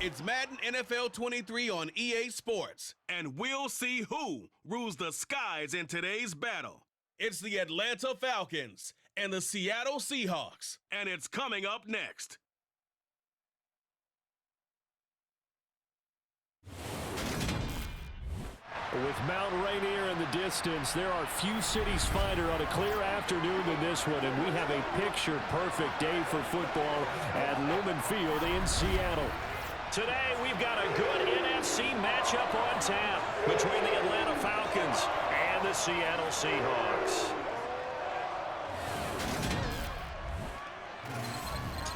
It's Madden NFL 23 on EA Sports, and we'll see who rules the skies in today's battle. It's the Atlanta Falcons and the Seattle Seahawks, and it's coming up next. With Mount Rainier in the distance, there are few cities finer on a clear afternoon than this one, and we have a picture-perfect day for football at Lumen Field in Seattle. Today, we've got a good NFC matchup on tap between the Atlanta Falcons and the Seattle Seahawks.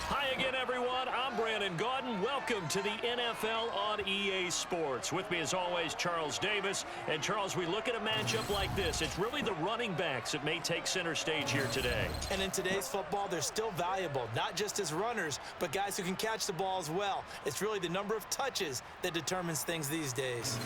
Hi again, everyone. I'm Brandon Gaudin. Welcome to the NFL on EA Sports. With me, as always, Charles Davis. And, Charles, we look at a matchup like this. It's really the running backs that may take center stage here today. And in today's football, they're still valuable, not just as runners, but guys who can catch the ball as well. It's really the number of touches that determines things these days.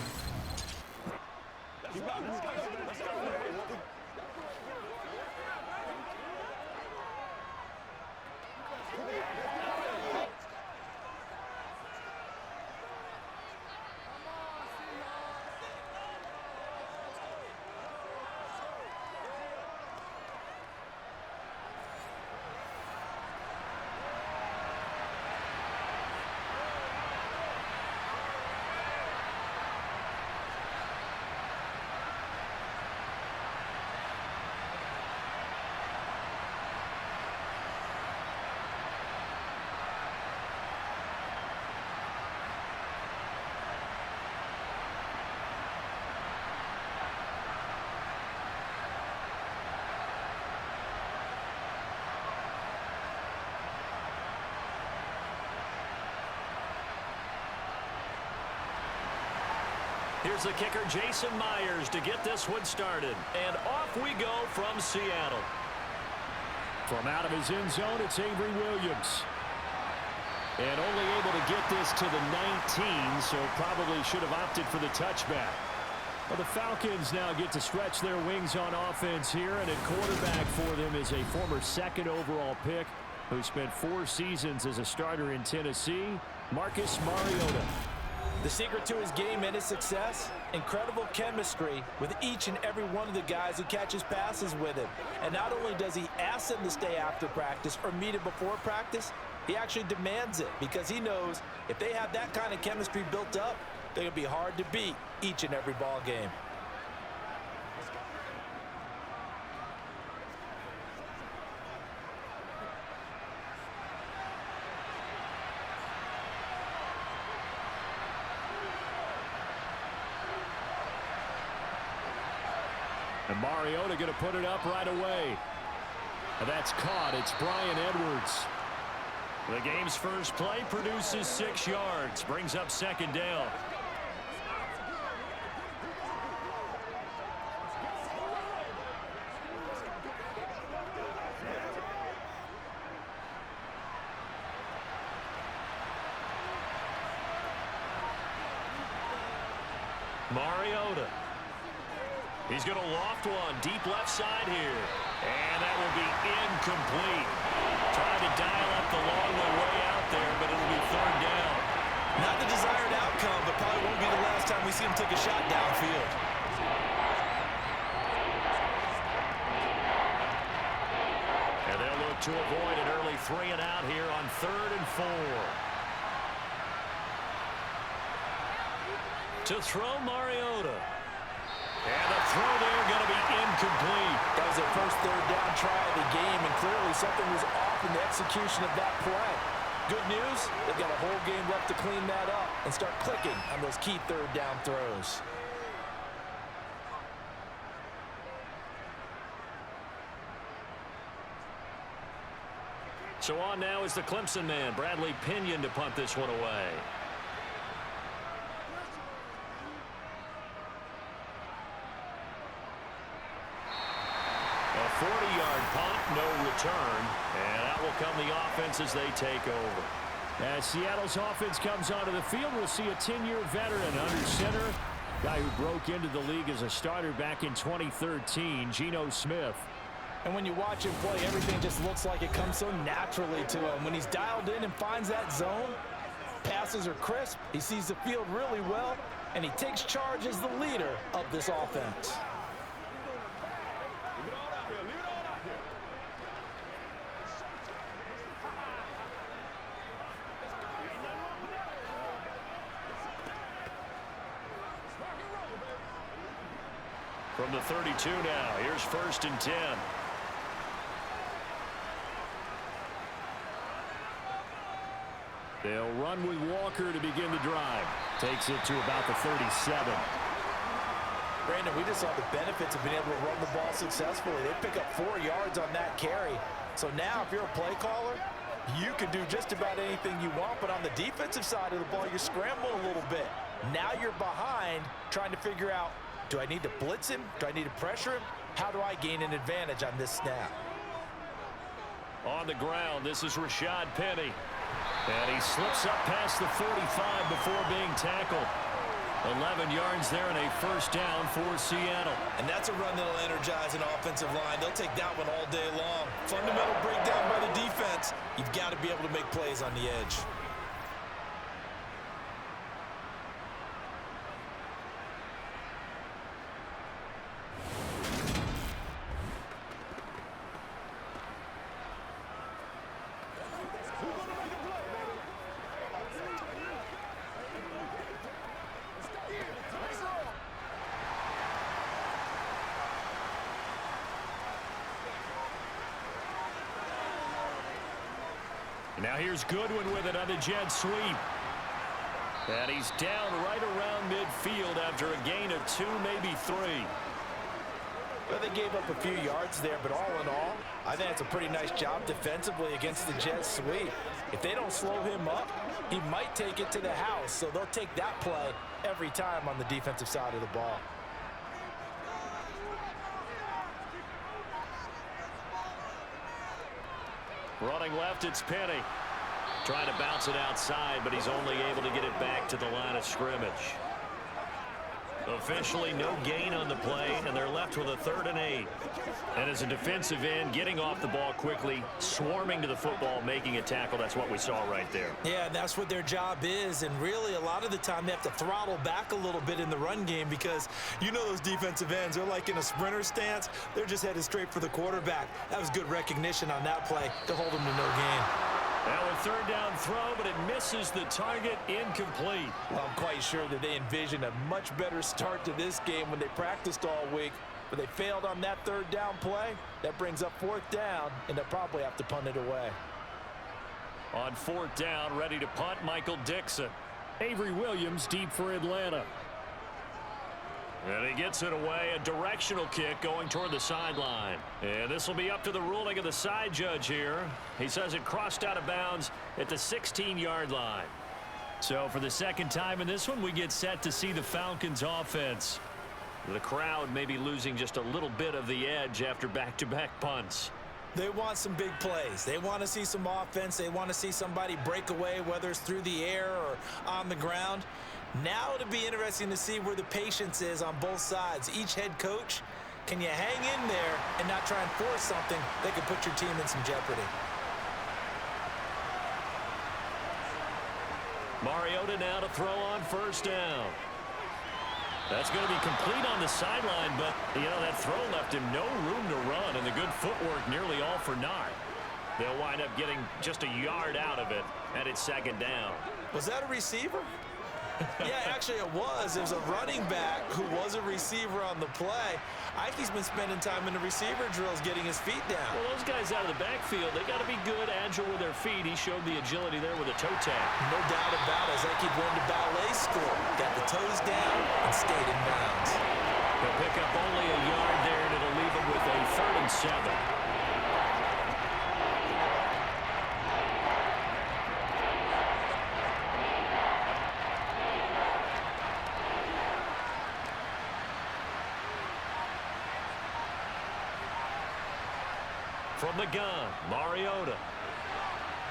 Here's the kicker, Jason Myers, to get this one started. And off we go from Seattle. From out of his end zone, it's Avery Williams. And only able to get this to the 19, so probably should have opted for the touchback. Well, the Falcons now get to stretch their wings on offense here, and at quarterback for them is a former second overall pick who spent 4 seasons as a starter in Tennessee, Marcus Mariota. The secret to his game and his success, incredible chemistry with each and every one of the guys who catches passes with him. And not only does he ask them to stay after practice or meet him before practice, he actually demands it because he knows if they have that kind of chemistry built up, they're going to be hard to beat each and every ball game. And Mariota going to put it up right away. And that's caught. It's Bryan Edwards. The game's first play produces 6 yards. Brings up second down. Mariota. He's going to loft one deep left side here. And that will be incomplete. Trying to dial up the long way out there, but it'll be third down. Not the desired outcome, but probably won't be the last time we see him take a shot downfield. And they'll look to avoid an early 3 and out here on 3rd and 4. To throw Mariota. And the throw there going to be incomplete. That was their first third down try of the game, and clearly something was off in the execution of that play. Good news, they've got a whole game left to clean that up and start clicking on those key third down throws. So on now is the Clemson man, Bradley Pinion, to punt this one away. A 40-yard punt, no return, and that will come the offense as they take over. As Seattle's offense comes onto the field, we'll see a 10-year veteran under center, guy who broke into the league as a starter back in 2013, Geno Smith. And when you watch him play, everything just looks like it comes so naturally to him. When he's dialed in and finds that zone, passes are crisp, he sees the field really well, and he takes charge as the leader of this offense. From the 32 now, here's 1st and 10. They'll run with Walker to begin the drive. Takes it to about the 37. Brandon, we just saw the benefits of being able to run the ball successfully. They pick up 4 yards on that carry. So now if you're a play caller, you can do just about anything you want. But on the defensive side of the ball, you're scrambling a little bit. Now you're behind trying to figure out, do I need to blitz him? Do I need to pressure him? How do I gain an advantage on this snap? On the ground, this is Rashad Penny. And he slips up past the 45 before being tackled. 11 yards there and a 1st down for Seattle. And that's a run that'll energize an offensive line. They'll take that one all day long. Fundamental breakdown by the defense. You've got to be able to make plays on the edge. Now here's Goodwin with it on the jet sweep. And he's down right around midfield after a gain of 2, maybe 3. Well, they gave up a few yards there, but all in all, I think it's a pretty nice job defensively against the jet sweep. If they don't slow him up, he might take it to the house, so they'll take that play every time on the defensive side of the ball. Running left, it's Penny. Trying to bounce it outside, but he's only able to get it back to the line of scrimmage. Officially no gain on the play, and they're left with a 3rd and 8. And as a defensive end, getting off the ball quickly, swarming to the football, making a tackle, that's what we saw right there. Yeah, and that's what their job is, and really a lot of the time they have to throttle back a little bit in the run game because you know those defensive ends, they're like in a sprinter stance. They're just headed straight for the quarterback. That was good recognition on that play to hold them to no gain. Now a 3rd down throw, but it misses the target, incomplete. Well, I'm quite sure that they envisioned a much better start to this game when they practiced all week, but they failed on that 3rd down play. That brings up 4th down, and they'll probably have to punt it away. On 4th down, ready to punt, Michael Dixon. Avery Williams deep for Atlanta. And he gets it away, a directional kick going toward the sideline. And this will be up to the ruling of the side judge here. He says it crossed out of bounds at the 16-yard line. So for the 2nd time in this one, we get set to see the Falcons offense. The crowd may be losing just a little bit of the edge after back-to-back punts. They want some big plays. They want to see some offense. They want to see somebody break away, whether it's through the air or on the ground. Now it'll be interesting to see where the patience is on both sides. Each head coach, can you hang in there and not try and force something that could put your team in some jeopardy? Mariota now to throw on 1st down. That's going to be complete on the sideline, but, you know, that throw left him no room to run, and the good footwork nearly all for naught. They'll wind up getting just a yard out of it, and it's 2nd down. Was that a receiver? Yeah, actually it was. It was a running back who was a receiver on the play. Ike's been spending time in the receiver drills getting his feet down. Well, those guys out of the backfield, they got to be good, agile with their feet. He showed the agility there with a toe tap. No doubt about it. As Ike went to ballet school, got the toes down and stayed in bounds. They'll pick up only a yard there, and it'll leave them with a 3rd and 7. From the gun, Mariota.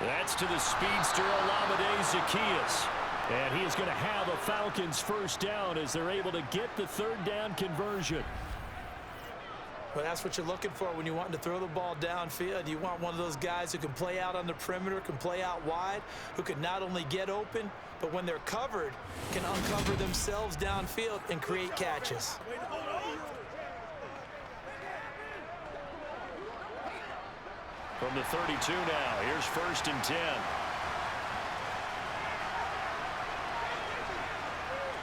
That's to the speedster, Olamide Zaccheaus. And he is going to have a Falcons 1st down as they're able to get the 3rd down conversion. Well, that's what you're looking for when you're wanting to throw the ball downfield. You want one of those guys who can play out on the perimeter, can play out wide, who can not only get open, but when they're covered, can uncover themselves downfield and create catches. From the 32 now, here's 1st and 10.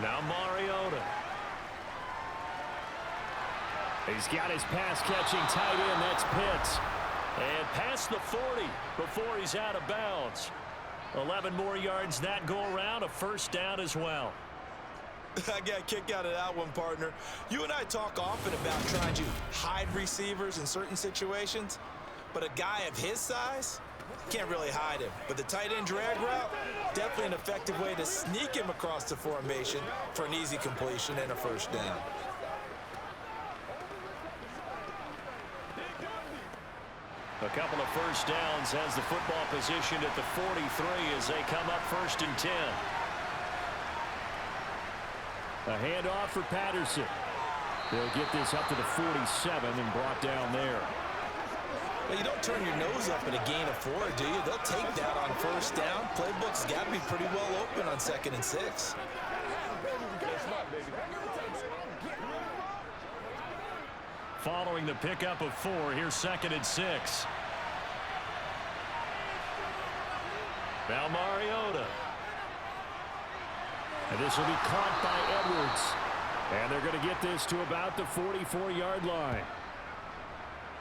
Now Mariota. He's got his pass-catching tight end. That's Pitts. And past the 40 before he's out of bounds. 11 more yards that go around. A 1st down as well. I got a kick out of that one, partner. You and I talk often about trying to hide receivers in certain situations. But a guy of his size, can't really hide him. But the tight end drag route, definitely an effective way to sneak him across the formation for an easy completion and a 1st down. A couple of 1st downs has the football positioned at the 43 as they come up 1st and 10. A handoff for Patterson. They'll get this up to the 47 and brought down there. Well, you don't turn your nose up at a gain of 4, do you? They'll take that on 1st down. Playbook's got to be pretty well open on 2nd and 6. Following the pickup of 4, here's 2nd and 6. Now Mariota. And this will be caught by Edwards. And they're going to get this to about the 44-yard line.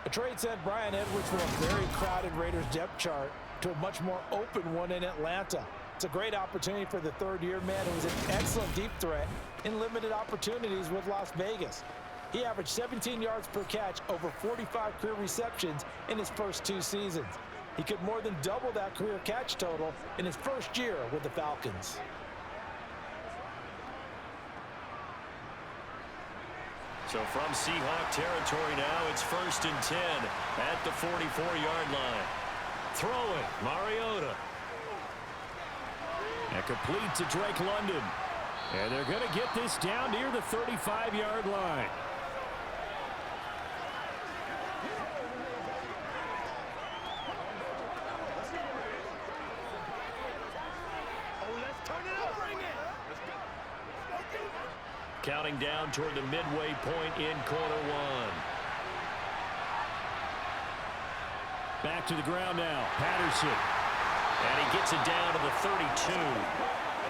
A trade sent Brian Edwards from a very crowded Raiders depth chart to a much more open one in Atlanta. It's a great opportunity for the third-year man who was an excellent deep threat in limited opportunities with Las Vegas. He averaged 17 yards per catch, over 45 career receptions in his first 2 seasons. He could more than double that career catch total in his first year with the Falcons. So from Seahawk territory now, it's 1st and 10 at the 44-yard line. Throwing, Mariota. And complete to Drake London. And they're going to get this down near the 35-yard line. Counting down toward the midway point in quarter 1. Back to the ground now. Patterson. And he gets it down to the 32.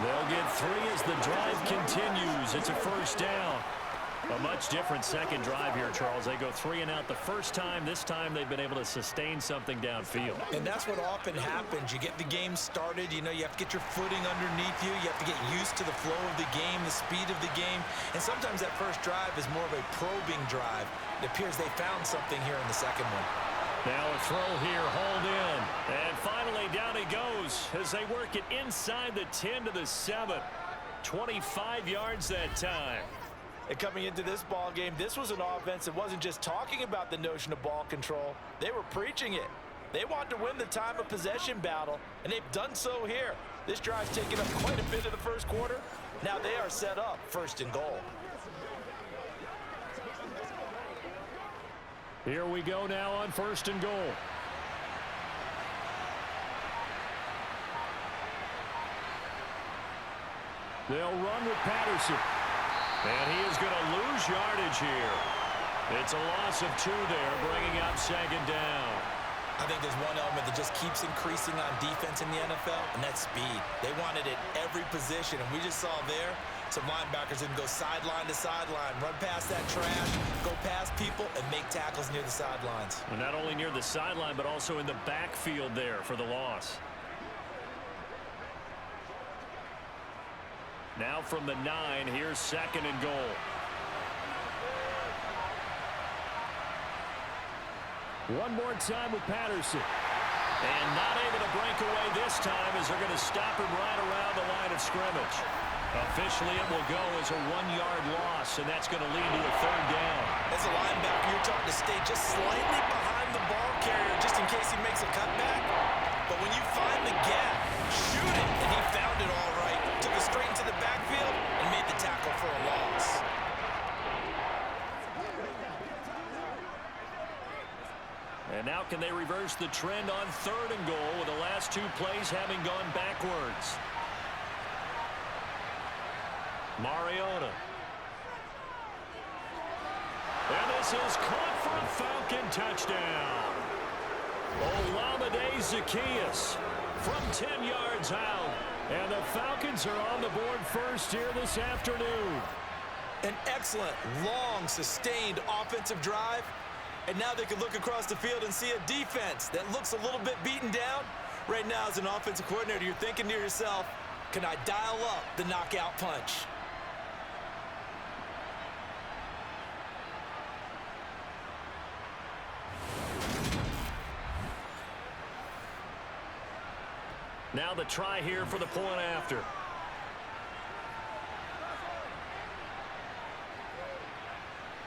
They'll get 3 as the drive continues. It's a 1st down. A much different second drive here, Charles. They go 3 and out the first time. This time they've been able to sustain something downfield. And that's what often happens. You get the game started. You know, you have to get your footing underneath you. You have to get used to the flow of the game, the speed of the game. And sometimes that first drive is more of a probing drive. It appears they found something here in the second one. Now a throw here, hauled in. And finally down he goes as they work it inside the 10 to the 7. 25 yards that time. And coming into this ball game, this was an offense that wasn't just talking about the notion of ball control. They were preaching it. They want to win the time of possession battle, and they've done so here. This drive's taken up quite a bit of the first quarter. Now they are set up 1st and goal. Here we go now on 1st and goal. They'll run with Patterson. And he is going to lose yardage here. It's a loss of 2 there, bringing up 2nd down. I think there's one element that just keeps increasing on defense in the NFL, and that's speed. They want it at every position, and we just saw there some linebackers that can go sideline to sideline, run past that trash, go past people, and make tackles near the sidelines. Well, not only near the sideline, but also in the backfield there for the loss. Now from the 9, here's 2nd and goal. One more time with Patterson. And not able to break away this time as they're going to stop him right around the line of scrimmage. Officially, it will go as a 1-yard loss, and that's going to lead to a 3rd down. As a linebacker, you're taught to stay just slightly behind the ball carrier just in case he makes a cutback. But when you find the gap, shoot it, and he found it all right. Took it straight into the backfield and made the tackle for a loss. And now can they reverse the trend on 3rd and goal with the last 2 plays having gone backwards? Mariota. And this is caught for a Falcon touchdown. Olamide Zaccheaus from 10 yards out. And the Falcons are on the board first here this afternoon. An excellent, long, sustained offensive drive. And now they can look across the field and see a defense that looks a little bit beaten down. Right now, as an offensive coordinator, you're thinking to yourself, can I dial up the knockout punch? Now the try here for the point after.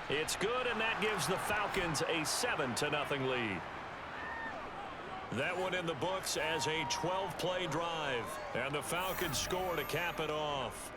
It's good, and that gives the Falcons a 7-0 lead. That one in the books as a 12-play drive, and the Falcons score to cap it off.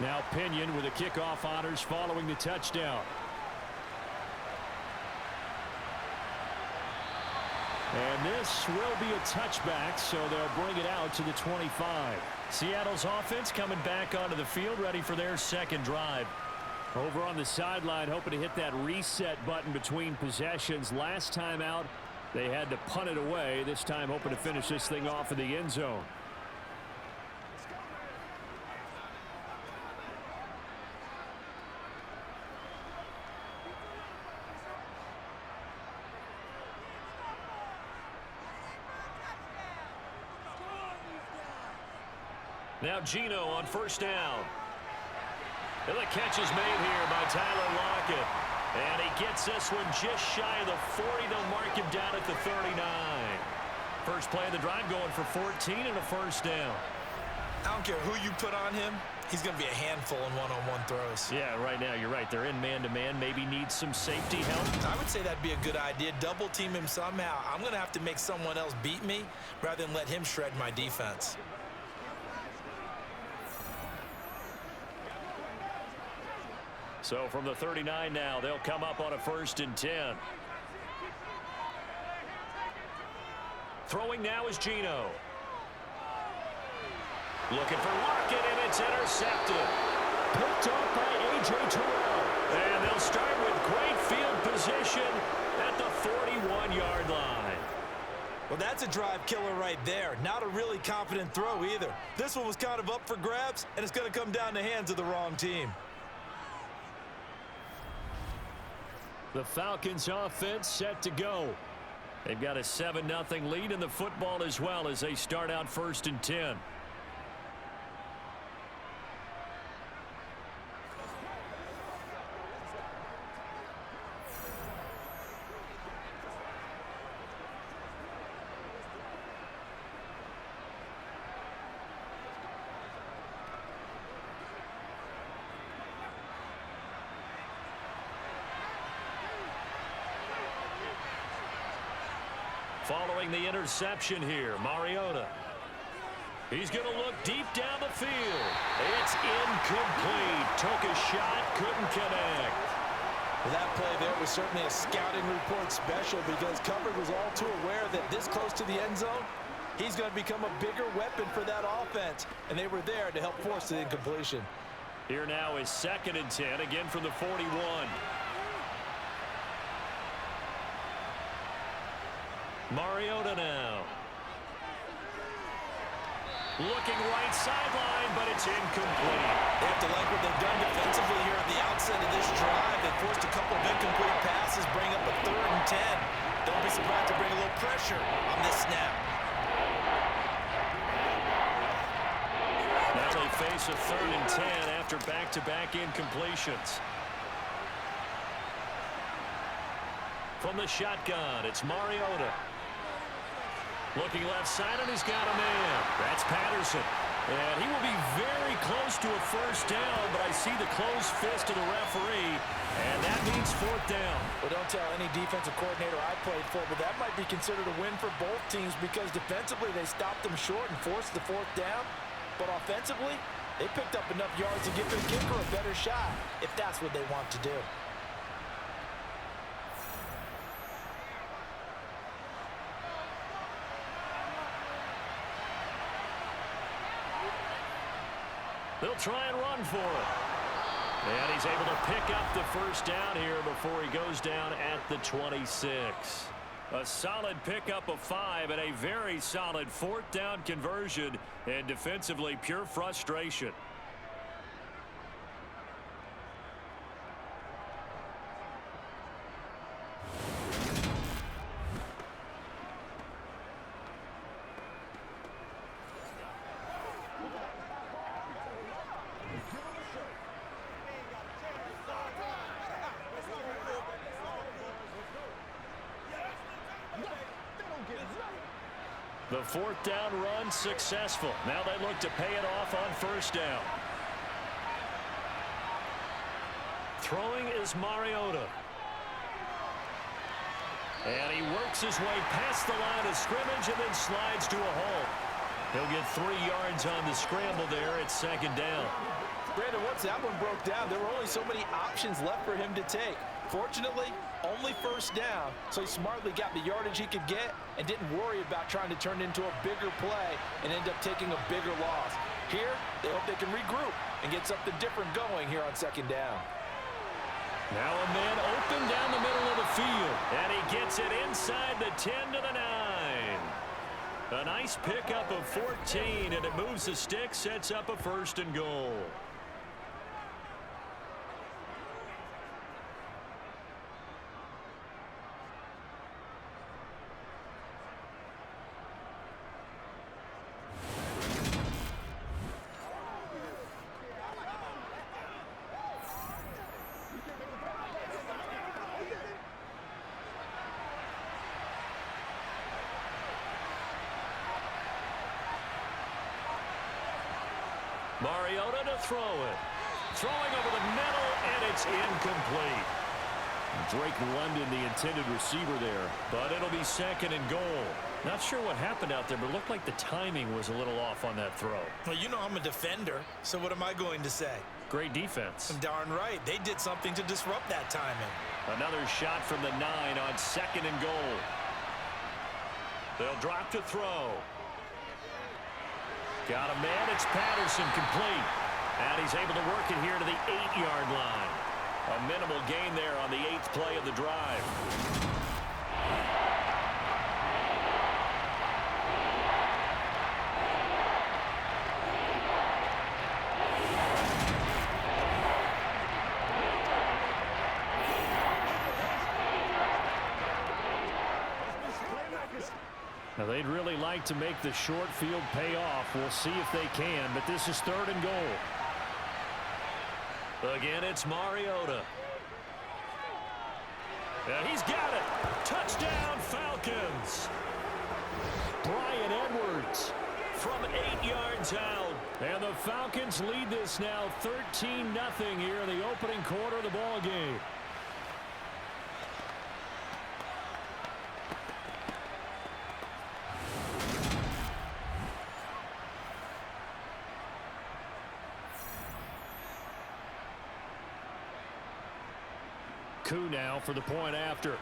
Now Pinion with the kickoff honors following the touchdown. And this will be a touchback, so they'll bring it out to the 25. Seattle's offense coming back onto the field, ready for their second drive. Over on the sideline, hoping to hit that reset button between possessions. Last time out, they had to punt it away. This time hoping to finish this thing off in the end zone. Now Geno on first down. And the catch is made here by Tyler Lockett. And he gets this one just shy of the 40. They'll mark him down at the 39. First play of the drive going for 14 and a first down. I don't care who you put on him. He's going to be a handful in one-on-one throws. Yeah, right now you're right. They're in man-to-man. Maybe needs some safety help. I would say that'd be a good idea. Double team him somehow. I'm going to have to make someone else beat me rather than let him shred my defense. So from the 39 now, they'll come up on a 1st and 10. Throwing now is Geno. Looking for Lockett, and it's intercepted. Picked up by A.J. Terrell. And they'll start with great field position at the 41-yard line. Well, that's a drive killer right there. Not a really confident throw either. This one was kind of up for grabs, and it's going to come down the hands of the wrong team. The Falcons offense set to go. They've got a 7-0 lead in the football as well as they start out 1st and 10. Following the interception here, Mariota. He's going to look deep down the field. It's incomplete. Took a shot, couldn't connect. That play there was certainly a scouting report special because Cover was all too aware that this close to the end zone, he's going to become a bigger weapon for that offense, and they were there to help force the incompletion. Here now is 2nd and 10, again from the 41. Mariota now. Looking right sideline, but it's incomplete. They have to like what they've done defensively here at the outset of this drive. They forced a couple of incomplete passes, bring up a 3rd and 10. Don't be surprised to bring a little pressure on this snap. Now they face a 3rd and 10 after back-to-back incompletions. From the shotgun, it's Mariota. Looking left side, and he's got a man. That's Patterson. And he will be very close to a first down, but I see the closed fist of the referee, and that means fourth down. Well, don't tell any defensive coordinator I played for, but that might be considered a win for both teams because defensively they stopped them short and forced the fourth down, but offensively they picked up enough yards to give their kicker a better shot if that's what they want to do. They'll try and run for it. And he's able to pick up the first down here before he goes down at the 26. A solid pickup of 5 and a very solid fourth down conversion, and defensively pure frustration. The fourth down run successful. Now they look to pay it off on first down. Throwing is Mariota. And he works his way past the line of scrimmage and then slides to a halt. He'll get 3 yards on the scramble there at second down. Brandon, once that one broke down, there were only so many options left for him to take. Fortunately, only first down, so he smartly got the yardage he could get and didn't worry about trying to turn it into a bigger play and end up taking a bigger loss. Here, they hope they can regroup and get something different going here on second down. Now a man open down the middle of the field, and he gets it inside the 10 to the 9. A nice pickup of 14, and it moves the stick, sets up a first and goal. Mariota to throw it. Throwing over the middle, and it's incomplete. Drake London, the intended receiver there, but it'll be second and goal. Not sure what happened out there, but it looked like the timing was a little off on that throw. Well, you know I'm a defender, so what am I going to say? Great defense. Darn right. They did something to disrupt that timing. Another shot from the 9 on second and goal. They'll drop to throw. Got a man, it's Patterson, complete. And he's able to work it here to the 8-yard line. A minimal gain there on the 8th play of the drive. Now they'd really like to make the short field pay off. We'll see if they can, but this is third and goal. Again, it's Mariota. And he's got it. Touchdown, Falcons. Bryan Edwards from 8 yards out. And the Falcons lead this now 13-0 here in the opening quarter of the ball game. Coup now for the point after.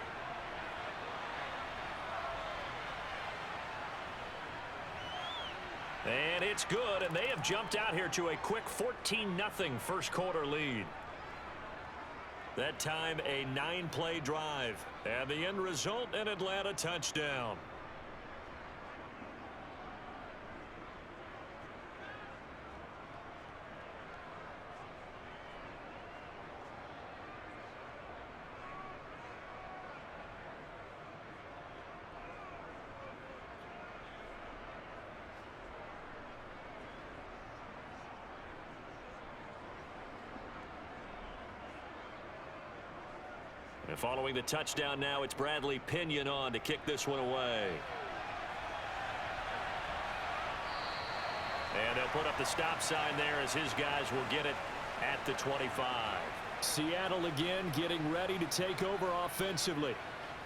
And it's good, and they have jumped out here to a quick 14-0 first quarter lead. That time a 9-play drive, and the end result an Atlanta touchdown. And following the touchdown now, it's Bradley Pinion on to kick this one away. And they'll put up the stop sign there as his guys will get it at the 25. Seattle again getting ready to take over offensively.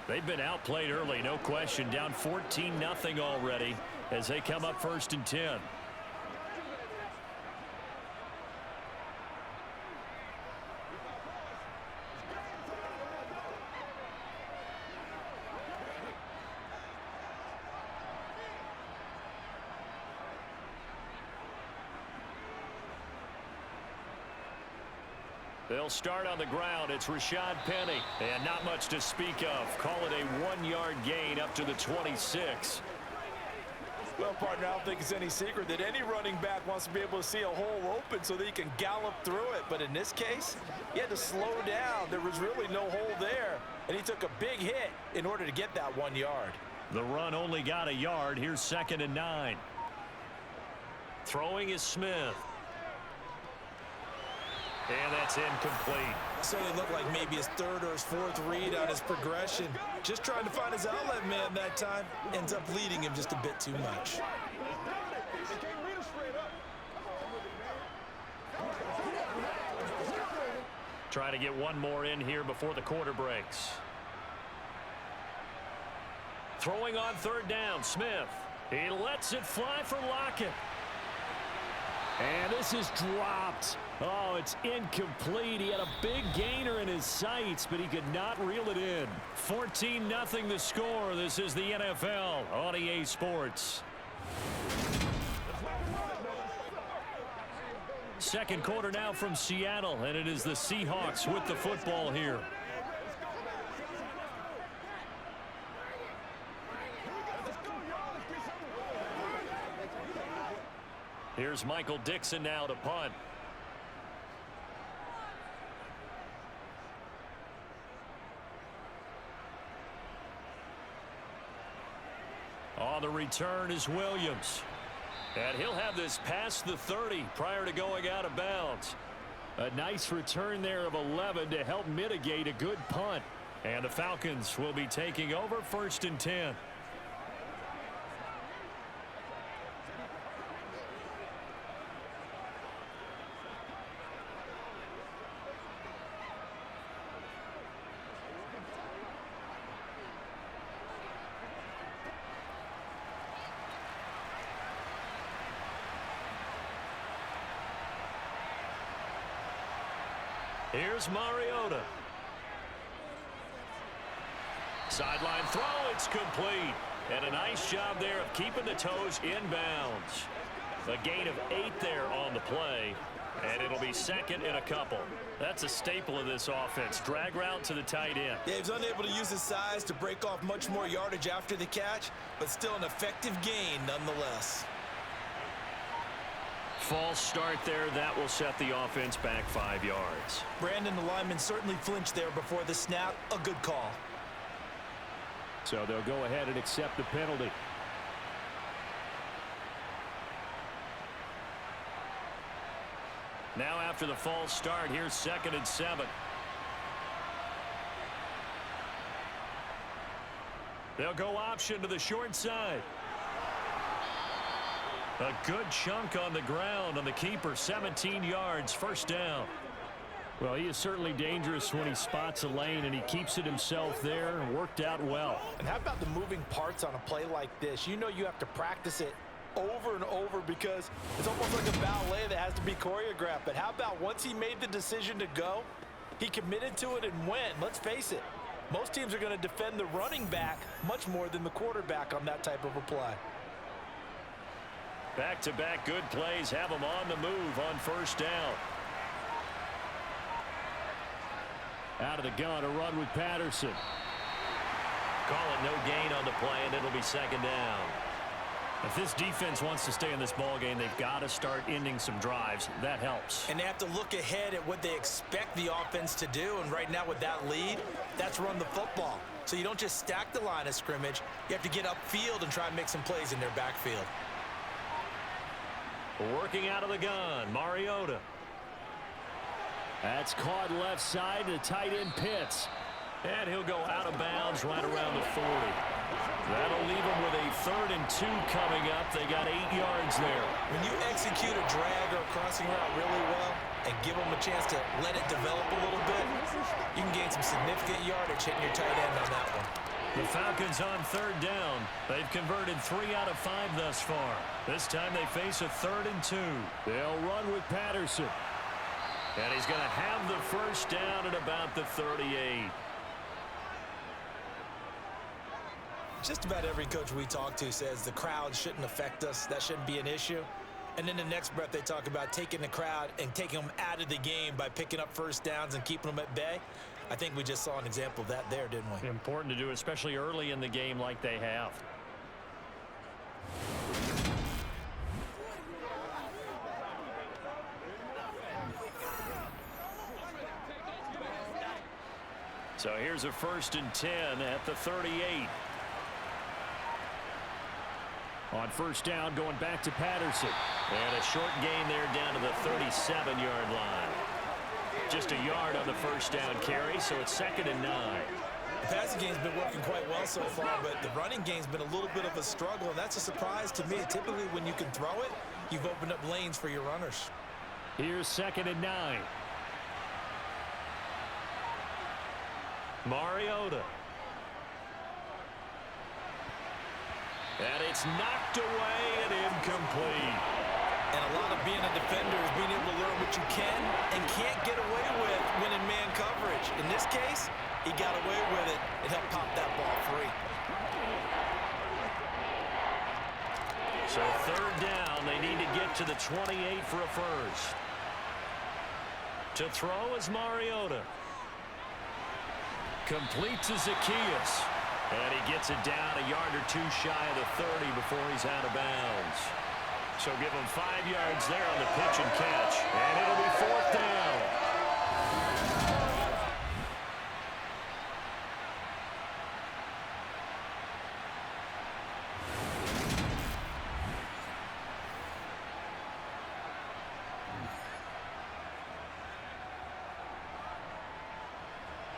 They've been outplayed early, no question. Down 14-0 already as they come up 1st and 10. They'll start on the ground. It's Rashad Penny. And not much to speak of. Call it a 1-yard gain up to the 26. Well, partner, I don't think it's any secret that any running back wants to be able to see a hole open so that he can gallop through it. But in this case, he had to slow down. There was really no hole there. And he took a big hit in order to get that 1 yard. The run only got a yard. Here's 2nd and 9. Throwing is Smith. And that's incomplete. So it looked like maybe his 3rd or his 4th read on his progression. Just trying to find his outlet man that time. Ends up leading him just a bit too much. Trying to get one more in here before the quarter breaks. Throwing on 3rd down, Smith. He lets it fly for Lockett. And this is dropped. Oh, it's incomplete. He had a big gainer in his sights, but he could not reel it in. 14-0 the score. This is the NFL on EA Sports. Second quarter now from Seattle, and it is the Seahawks with the football here. Here's Michael Dixon now to punt. On the return is Williams. And he'll have this past the 30 prior to going out of bounds. A nice return there of 11 to help mitigate a good punt. And the Falcons will be taking over 1st and 10. Here's Mariota. Sideline throw, it's complete. And a nice job there of keeping the toes inbounds. A gain of 8 there on the play. And it'll be 2nd and a couple. That's a staple of this offense. Drag route to the tight end. Yeah, he was unable to use his size to break off much more yardage after the catch, but still an effective gain nonetheless. False start there. That will set the offense back 5 yards. Brandon, the lineman, certainly flinched there before the snap. A good call. So they'll go ahead and accept the penalty. Now after the false start, here's 2nd and 7. They'll go option to the short side. A good chunk on the ground on the keeper, 17 yards, 1st down. Well, he is certainly dangerous when he spots a lane, and he keeps it himself there and worked out well. And how about the moving parts on a play like this? You know you have to practice it over and over because it's almost like a ballet that has to be choreographed. But how about once he made the decision to go, he committed to it and went. Let's face it, most teams are going to defend the running back much more than the quarterback on that type of a play. Back-to-back good plays have them on the move on 1st down. Out of the gun, a run with Patterson. Call it no gain on the play, and it'll be 2nd down. If this defense wants to stay in this ballgame, they've got to start ending some drives. That helps. And they have to look ahead at what they expect the offense to do. And right now with that lead, that's run the football. So you don't just stack the line of scrimmage. You have to get upfield and try and make some plays in their backfield. Working out of the gun, Mariota. That's caught left side to tight end Pitts. And he'll go out of bounds right around the 40. That'll leave them with a 3rd and 2 coming up. They got 8 yards there. When you execute a drag or a crossing route really well and give them a chance to let it develop a little bit, you can gain some significant yardage hitting your tight end on that one. The Falcons on 3rd down. They've converted 3 out of 5 thus far. This time they face a 3rd and 2. They'll run with Patterson. And he's going to have the 1st down at about the 38. Just about every coach we talk to says the crowd shouldn't affect us. That shouldn't be an issue. And then the next breath they talk about taking the crowd and taking them out of the game by picking up 1st downs and keeping them at bay. I think we just saw an example of that there, didn't we? Important to do, especially early in the game like they have. So here's a 1st and 10 at the 38. On 1st down, going back to Patterson. And a short gain there down to the 37-yard line. Just a yard on the 1st down carry, so it's 2nd and 9. The passing game's been working quite well so far, but the running game's been a little bit of a struggle, and that's a surprise to me. Typically, when you can throw it, you've opened up lanes for your runners. Here's 2nd and 9. Mariota. And it's knocked away and incomplete. And a lot of being a defender is being able to learn what you can and can't get away with when in man coverage. In this case, he got away with it and helped pop that ball free. So 3rd down, they need to get to the 28 for a 1st. To throw is Mariota. Complete to Zacchaeus. And he gets it down a yard or 2 shy of the 30 before he's out of bounds. So give him 5 yards there on the pitch and catch. And it'll be 4th down.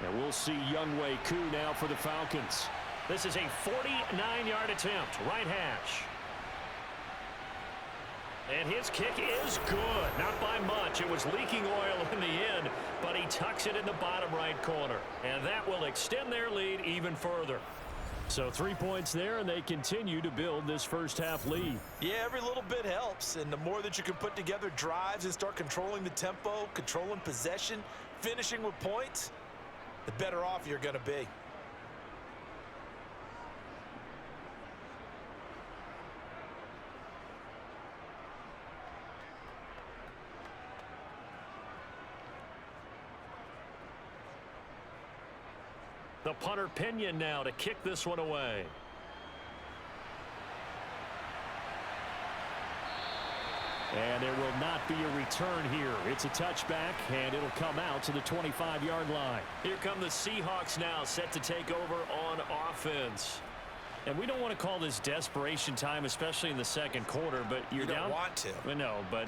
And we'll see Younghoe Koo now for the Falcons. This is a 49-yard attempt, right hash. And his kick is good. Not by much. It was leaking oil in the end, but he tucks it in the bottom right corner. And that will extend their lead even further. So 3 points there, and they continue to build this 1st half lead. Yeah, every little bit helps. And the more that you can put together drives and start controlling the tempo, controlling possession, finishing with points, the better off you're going to be. The punter Pinion now to kick this one away. And there will not be a return here. It's a touchback, and it'll come out to the 25-yard line. Here come the Seahawks now, set to take over on offense. And we don't want to call this desperation time, especially in the 2nd quarter, but you're down. You don't want to. Well, no, but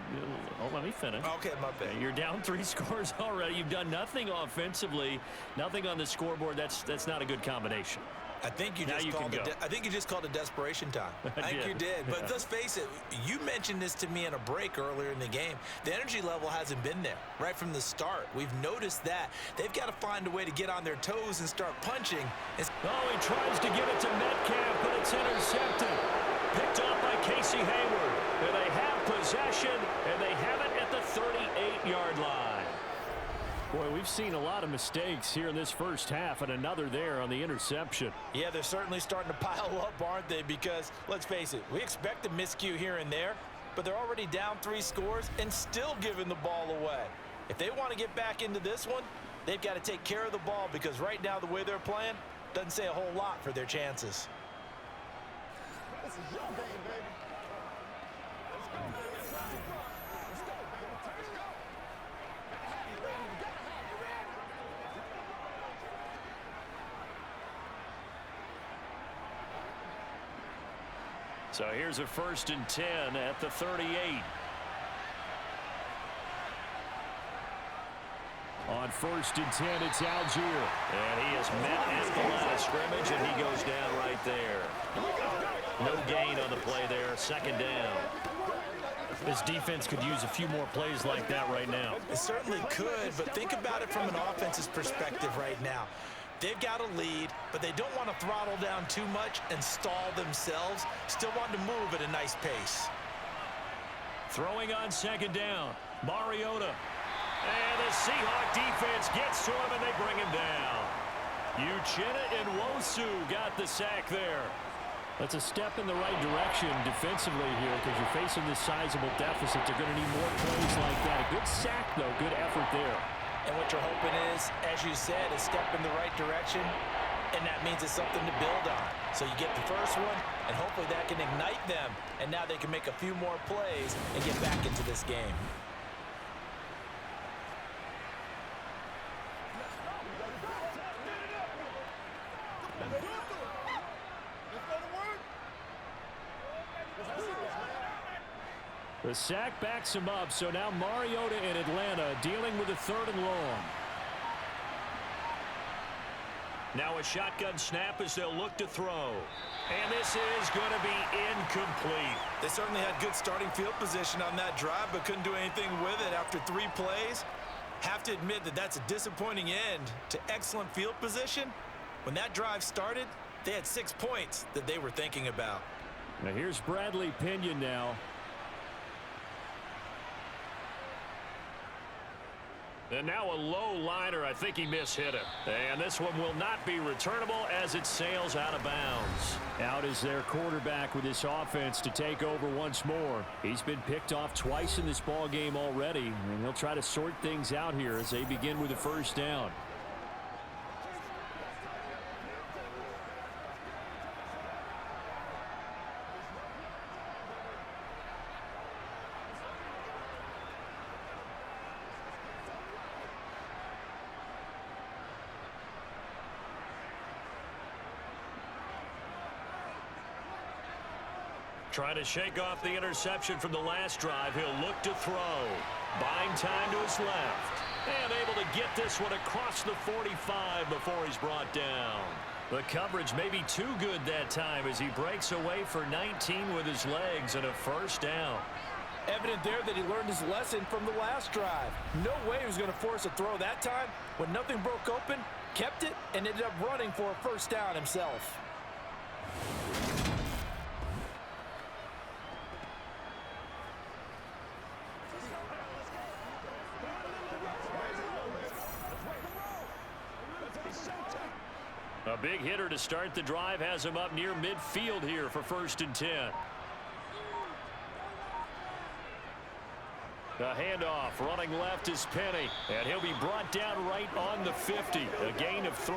let me finish. Okay, my bad. You're down 3 scores already. You've done nothing offensively, nothing on the scoreboard. That's not a good combination. I think you just called it desperation time. I think you did. But let's face it, you mentioned this to me in a break earlier in the game. The energy level hasn't been there right from the start. We've noticed that. They've got to find a way to get on their toes and start punching. Oh, he tries to give it to Metcalf, but it's intercepted. Picked off by Casey Hayward. And they have possession, and they have it at the 38-yard line. Boy, we've seen a lot of mistakes here in this 1st half, and another there on the interception. Yeah, they're certainly starting to pile up, aren't they? Because, let's face it, we expect a miscue here and there, but they're already down 3 scores and still giving the ball away. If they want to get back into this one, they've got to take care of the ball, because right now the way they're playing doesn't say a whole lot for their chances. This is your game, baby. Let's go. So here's a 1st and 10 at the 38. On On 1st and 10, it's Algier. And he is met at the line of scrimmage, and he goes down right there. No gain on the play there. 2nd down. This defense could use a few more plays like that right now. It certainly could, but think about it from an offense's perspective right now. They've got a lead, but they don't want to throttle down too much and stall themselves. Still want to move at a nice pace. Throwing on 2nd down. Mariota. And the Seahawks defense gets to him, and they bring him down. Uchenna and Nwosu got the sack there. That's a step in the right direction defensively here because you're facing this sizable deficit. They're going to need more plays like that. A good sack, though. Good effort there. And what you're hoping is, as you said, a step in the right direction, and that means it's something to build on. So you get the first one, and hopefully that can ignite them, and now they can make a few more plays and get back into this game. The sack backs him up, so now Mariota in Atlanta dealing with a 3rd and long. Now a shotgun snap as they'll look to throw. And this is going to be incomplete. They certainly had good starting field position on that drive, but couldn't do anything with it after 3 plays. Have to admit that that's a disappointing end to excellent field position. When that drive started, they had 6 points that they were thinking about. Now here's Bradley Pinion now. And now a low liner. I think he mishit it. And this one will not be returnable as it sails out of bounds. Out is their quarterback with this offense to take over once more. He's been picked off twice in this ball game already, and he'll try to sort things out here as they begin with a 1st down. Trying to shake off the interception from the last drive. He'll look to throw. Buying time to his left. And able to get this one across the 45 before he's brought down. The coverage may be too good that time as he breaks away for 19 with his legs and a 1st down. Evident there that he learned his lesson from the last drive. No way he was going to force a throw that time. When nothing broke open, kept it, and ended up running for a 1st down himself. A big hitter to start the drive has him up near midfield here for 1st and 10. The handoff running left is Penny, and he'll be brought down right on the 50. A gain of 3.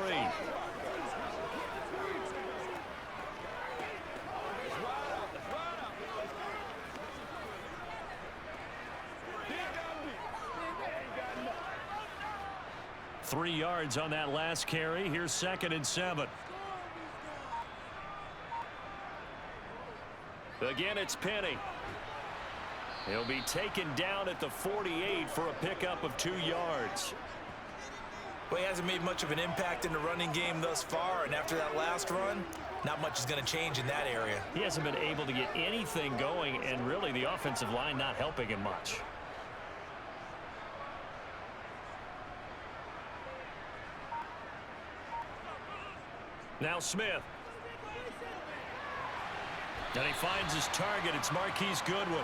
Three yards on that last carry. Here's 2nd and 7. Again, it's Penny. He'll be taken down at the 48 for a pickup of 2 yards. Well, he hasn't made much of an impact in the running game thus far, and after that last run, not much is going to change in that area. He hasn't been able to get anything going, and really the offensive line not helping him much. Now Smith. And he finds his target. It's Marquise Goodwin.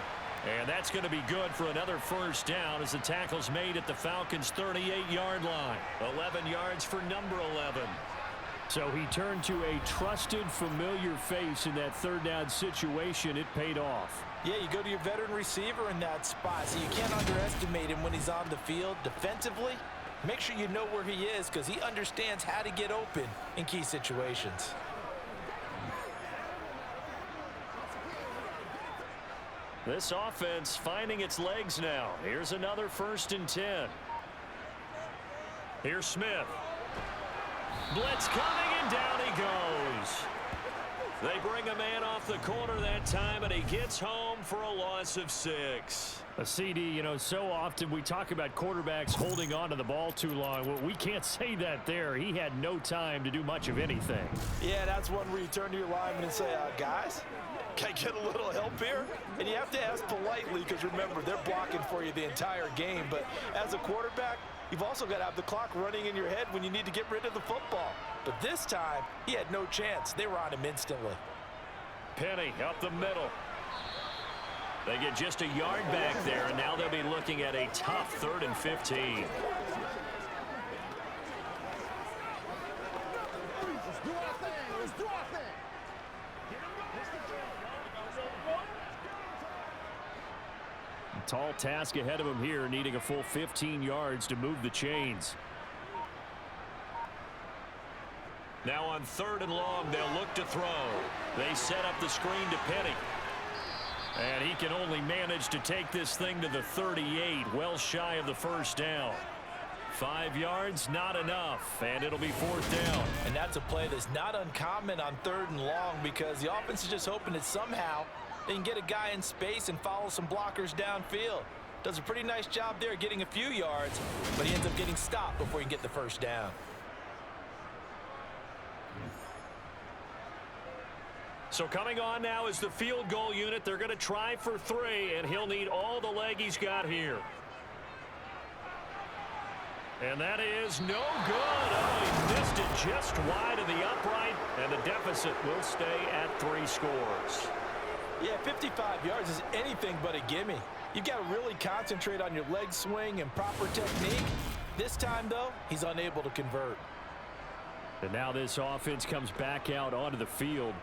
And that's going to be good for another 1st down as the tackle's made at the Falcons' 38-yard line. 11 yards for number 11. So he turned to a trusted, familiar face in that 3rd down situation. It paid off. Yeah, you go to your veteran receiver in that spot, so you can't underestimate him when he's on the field defensively. Make sure you know where he is because he understands how to get open in key situations. This offense finding its legs now. Here's another 1st and 10. Here's Smith. Blitz coming, and down he goes. They bring a man off the corner that time, and he gets home for a loss of 6. A CD, you know, so often we talk about quarterbacks holding on to the ball too long. Well, we can't say that there. He had no time to do much of anything. Yeah, that's one where you turn to your lineman and say, guys, can I get a little help here? And you have to ask politely because, remember, they're blocking for you the entire game. But as a quarterback, you've also got to have the clock running in your head when you need to get rid of the football. But this time, he had no chance. They were on him instantly. Penny up the middle. They get just a yard back there, and now they'll be looking at a tough 3rd and 15. Let's do our thing. Let's do our thing. A tall task ahead of him here, needing a full 15 yards to move the chains. Now on 3rd and long, they'll look to throw. They set up the screen to Penny. And he can only manage to take this thing to the 38, well shy of the first down. 5 yards, not enough, and it'll be 4th down. And that's a play that's not uncommon on 3rd and long because the offense is just hoping that somehow they can get a guy in space and follow some blockers downfield. Does a pretty nice job there getting a few yards, but he ends up getting stopped before he can get the first down. So coming on now is the field goal unit. They're going to try for 3, and he'll need all the leg he's got here. And that is no good. Oh, he missed it just wide of the upright, and the deficit will stay at 3 scores. Yeah, 55 yards is anything but a gimme. You've got to really concentrate on your leg swing and proper technique. This time, though, he's unable to convert. And now this offense comes back out onto the field.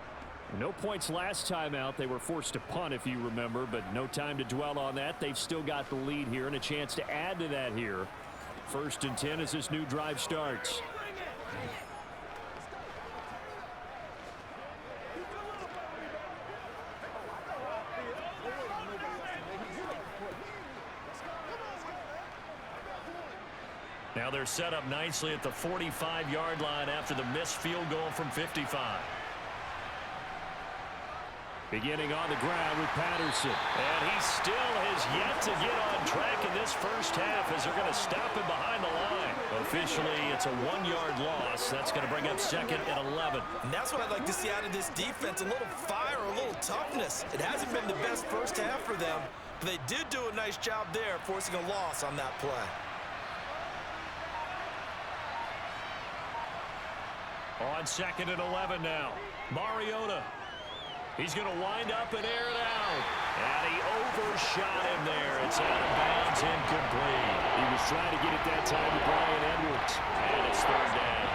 No points last time out. They were forced to punt, if you remember, but no time to dwell on that. They've still got the lead here and a chance to add to that here. 1st and 10 as this new drive starts. Now they're set up nicely at the 45-yard line after the missed field goal from 55. Beginning on the ground with Patterson. And he still has yet to get on track in this first half as they're going to stop him behind the line. Officially, it's a 1-yard loss. That's going to bring up 2nd and 11. And that's what I'd like to see out of this defense, a little fire, a little toughness. It hasn't been the best first half for them, but they did do a nice job there forcing a loss on that play. On 2nd and 11 now. Mariota. He's going to wind up and air it out. And he overshot him there. It's out of bounds, incomplete. He was trying to get it that time to Brian Edwards. And it's 3rd down.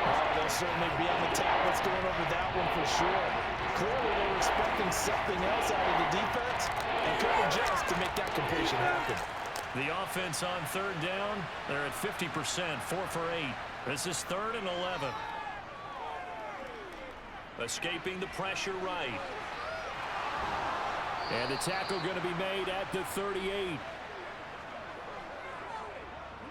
Oh, they'll certainly be on the tablets going over that one for sure. Clearly they were expecting something else out of the defense and couldn't adjust to make that completion happen. The offense on 3rd down, they're at 50%, 4 for 8. This is 3rd and 11. Escaping the pressure right. And the tackle going to be made at the 38.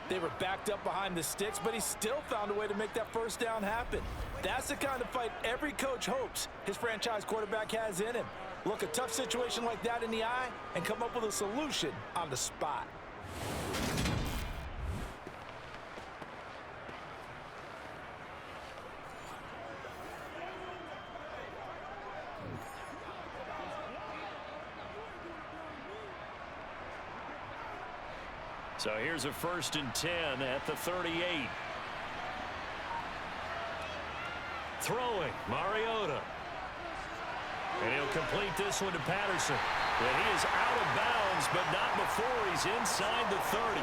They were backed up behind the sticks, but he still found a way to make that first down happen. That's the kind of fight every coach hopes his franchise quarterback has in him. Look a tough situation like that in the eye and come up with a solution on the spot. So here's a 1st and 10 at the 38. Throwing, Mariota. And he'll complete this one to Patterson. And he is out of bounds, but not before he's inside the 30.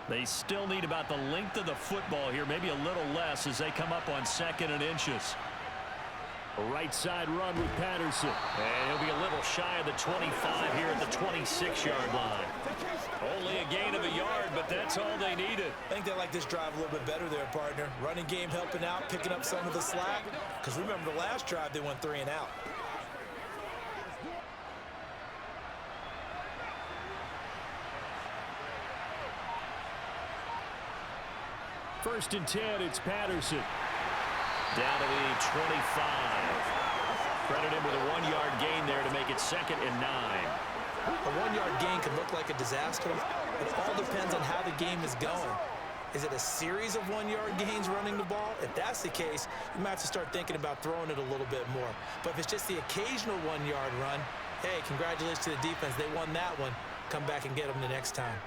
They still need about the length of the football here, maybe a little less as they come up on 2nd and inches. A right side run with Patterson. And he'll be a little shy of the 25 here at the 26-yard line. Only a gain of a yard, but that's all they needed. I think they like this drive a little bit better there, partner. Running game helping out, picking up some of the slack. Because remember the last drive, they went 3 and out. First and 10, it's Patterson. Down to the 25. Credit him with a 1-yard gain there to make it 2nd and 9. A 1-yard gain can look like a disaster. It all depends on how the game is going. Is it a series of 1-yard gains running the ball? If that's the case, you might have to start thinking about throwing it a little bit more. But if it's just the occasional 1-yard run, hey, congratulations to the defense. They won that one. Come back and get them the next time.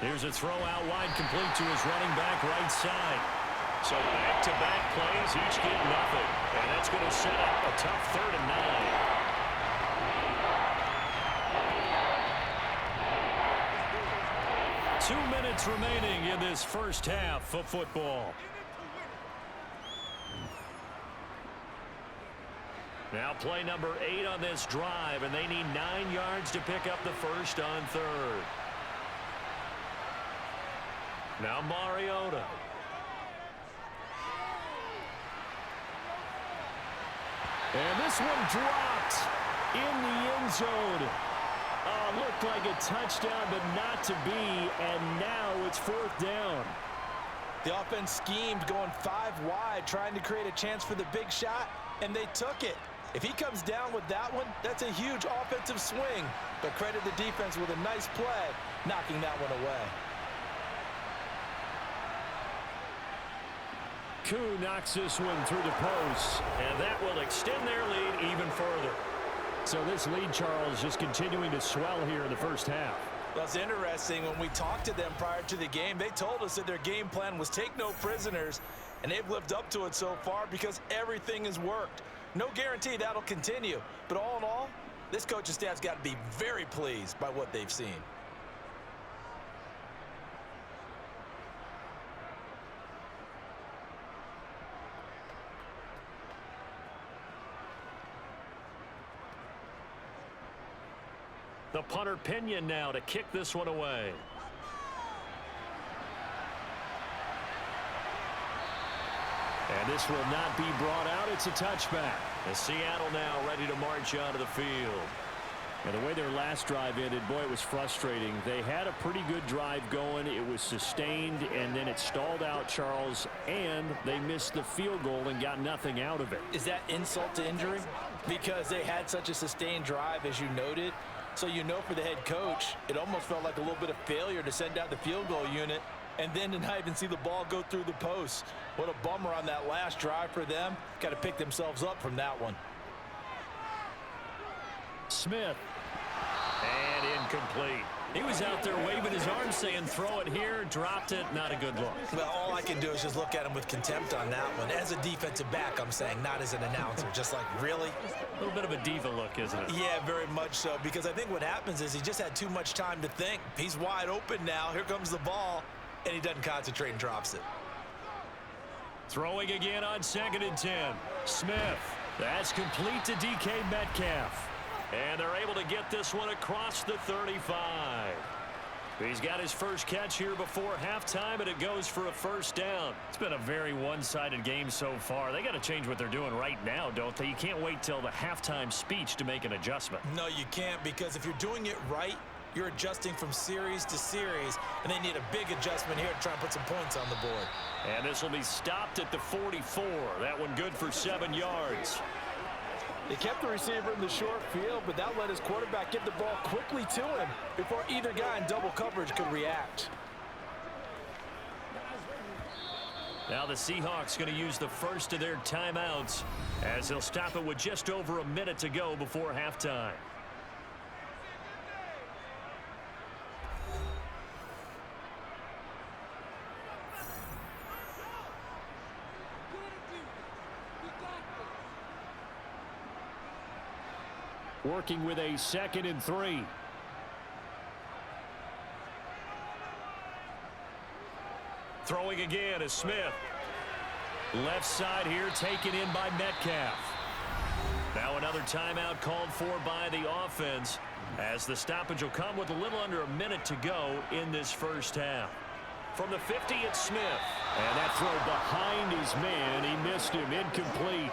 Here's a throw out wide, complete to his running back right side. So back-to-back plays, each get nothing. And that's going to set up a tough 3rd and 9. 2 minutes remaining in this first half of football. Now play number 8 on this drive, and they need 9 yards to pick up the first on 3rd. Now Mariota. And this one dropped in the end zone. Looked like a touchdown, but not to be, and now it's 4th down. The offense schemed going 5 wide, trying to create a chance for the big shot, and they took it. If he comes down with that one, that's a huge offensive swing. But credit the defense with a nice play, knocking that one away. Koo knocks this one through the post, and that will extend their lead even further. So this lead, Charles, just continuing to swell here in the first half. Well, it's interesting. When we talked to them prior to the game, they told us that their game plan was take no prisoners, and they've lived up to it so far because everything has worked. No guarantee that'll continue, but all in all, this coaching staff's got to be very pleased by what they've seen. The punter Pinion now to kick this one away. And this will not be brought out. It's a touchback. And Seattle now ready to march onto the field. And the way their last drive ended, boy, it was frustrating. They had a pretty good drive going. It was sustained, and then it stalled out, Charles, and they missed the field goal and got nothing out of it. Is that insult to injury? Because they had such a sustained drive, as you noted. So you know for the head coach, it almost felt like a little bit of failure to send out the field goal unit and then to not even see the ball go through the post. What a bummer on that last drive for them. Got to pick themselves up from that one. Smith. And incomplete. He was out there waving his arms saying throw it here, dropped it, not a good look. Well, all I can do is just look at him with contempt on that one. As a defensive back, I'm saying, not as an announcer. Just like, really? A little bit of a diva look, isn't it? Yeah, very much so, because I think what happens is he just had too much time to think. He's wide open now. Here comes the ball, and he doesn't concentrate and drops it. Throwing again on 2nd and 10. Smith. That's complete to DK Metcalf. And they're able to get this one across the 35. He's got his first catch here before halftime, and it goes for a first down. It's been a very one-sided game so far. They got to change what they're doing right now, don't they? You can't wait till the halftime speech to make an adjustment. No, you can't, because if you're doing it right, you're adjusting from series to series, and they need a big adjustment here to try and put some points on the board. And this will be stopped at the 44. That one good for 7 yards. They kept the receiver in the short field, but that let his quarterback get the ball quickly to him before either guy in double coverage could react. Now the Seahawks going to use the first of their timeouts as they'll stop it with just over a minute to go before halftime. Working with a 2nd and 3. Throwing again is Smith. Left side here taken in by Metcalf. Now another timeout called for by the offense as the stoppage will come with a little under a minute to go in this first half. From the 50, it's Smith. And that throw behind his man. He missed him. Incomplete.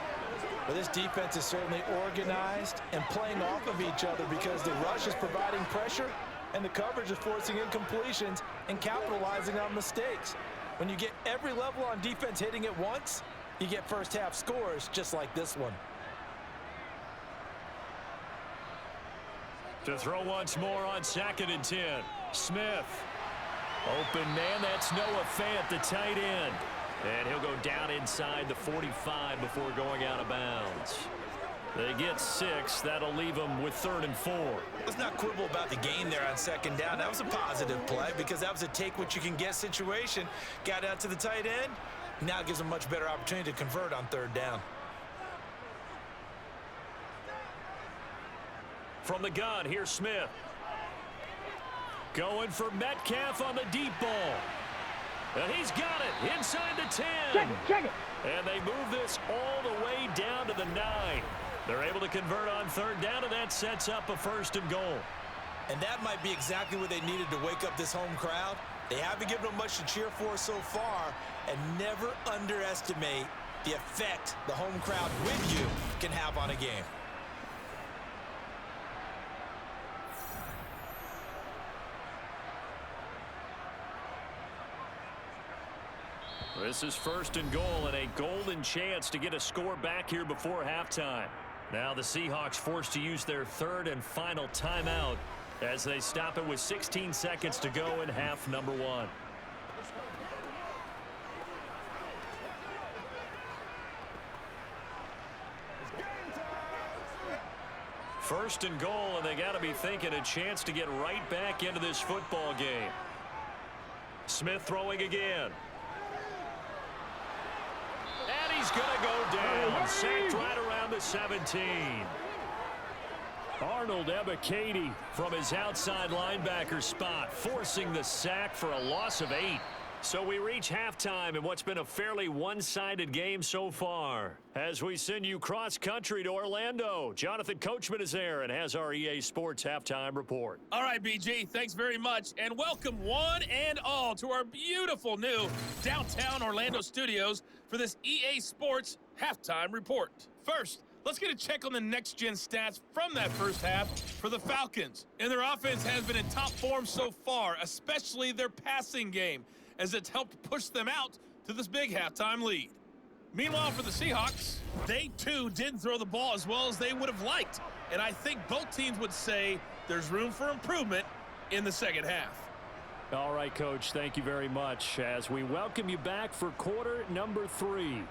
But this defense is certainly organized and playing off of each other because the rush is providing pressure and the coverage is forcing incompletions and capitalizing on mistakes. When you get every level on defense hitting at once, you get first half scores just like this one. To throw once more on 2nd and 10. Smith. Open man, that's Noah Fant, the tight end. And he'll go down inside the 45 before going out of bounds. They get 6. That'll leave them with 3rd and 4. Let's not quibble about the game there on 2nd down. That was a positive play because that was a take-what-you-can-get situation. Got out to the tight end. Now it gives them a much better opportunity to convert on 3rd down. From the gun, here's Smith. Going for Metcalf on the deep ball. And he's got it inside the 10. Check it. And they move this all the way down to the 9. They're able to convert on 3rd down, and that sets up a 1st and goal. And that might be exactly what they needed to wake up this home crowd. They haven't given them much to cheer for so far, and never underestimate the effect the home crowd with you can have on a game. This is 1st and goal and a golden chance to get a score back here before halftime. Now the Seahawks forced to use their 3rd and final timeout as they stop it with 16 seconds to go in half number 1. First and goal, and they got to be thinking a chance to get right back into this football game. Smith throwing again. And he's going to go down. Sacked right around the 17. Arnold Ebiketie from his outside linebacker spot, forcing the sack for a loss of 8. So we reach halftime in what's been a fairly one-sided game so far. As we send you cross-country to Orlando, Jonathan Coachman is there and has our EA Sports halftime report. All right, BG, thanks very much, and welcome one and all to our beautiful new downtown Orlando studios for this EA Sports halftime report. First, let's get a check on the next-gen stats from that first half for the Falcons. And their offense has been in top form so far, especially their passing game, as it's helped push them out to this big halftime lead. Meanwhile, for the Seahawks, they too didn't throw the ball as well as they would have liked. And I think both teams would say there's room for improvement in the second half. All right, Coach, thank you very much as we welcome you back for quarter number 3.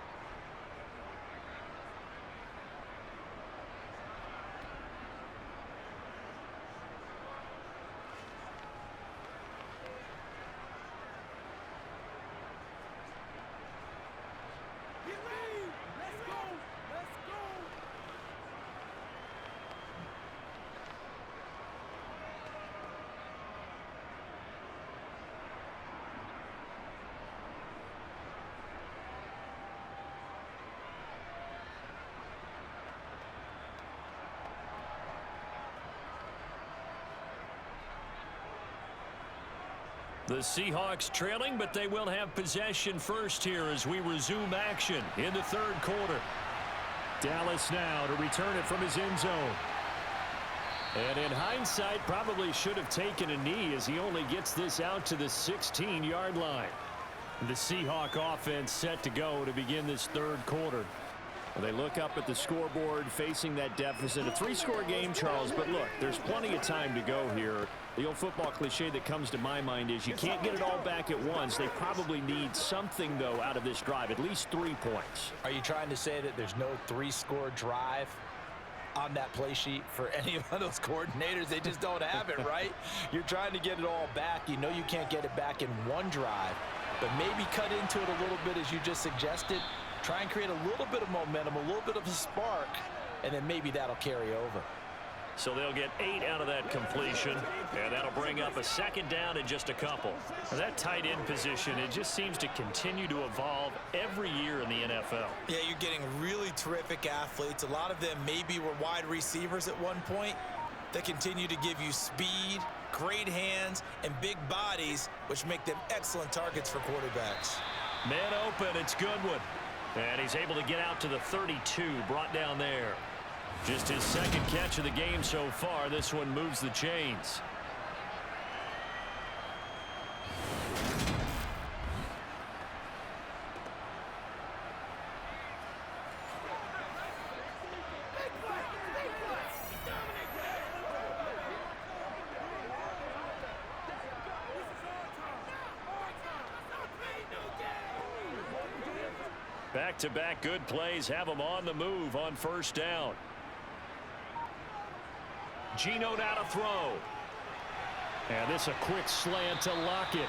The Seahawks trailing, but they will have possession first here as we resume action in the third quarter. Dallas now to return it from his end zone. And in hindsight, probably should have taken a knee as he only gets this out to the 16-yard line. The Seahawk offense set to go to begin this third quarter. They look up at the scoreboard facing that deficit. A 3-score game, Charles, but look, there's plenty of time to go here. The old football cliche that comes to my mind is you can't get it all back at once. They probably need something, though, out of this drive, at least 3 points. Are you trying to say that there's no 3-score drive on that play sheet for any of those coordinators? They just don't have it, right? You're trying to get it all back. You know you can't get it back in one drive, but maybe cut into it a little bit as you just suggested. Try and create a little bit of momentum, a little bit of a spark, and then maybe that'll carry over. So they'll get 8 out of that completion, and that'll bring up a second down in just a couple. Now that tight end position, it just seems to continue to evolve every year in the NFL. Yeah, you're getting really terrific athletes. A lot of them maybe were wide receivers at one point. They continue to give you speed, great hands, and big bodies, which make them excellent targets for quarterbacks. Man open, it's Goodwin. And he's able to get out to the 32, brought down there. Just his second catch of the game so far. This one moves the chains. Back-to-back good plays have them on the move on first down. Geno now to throw. And this a quick slant to Lockett.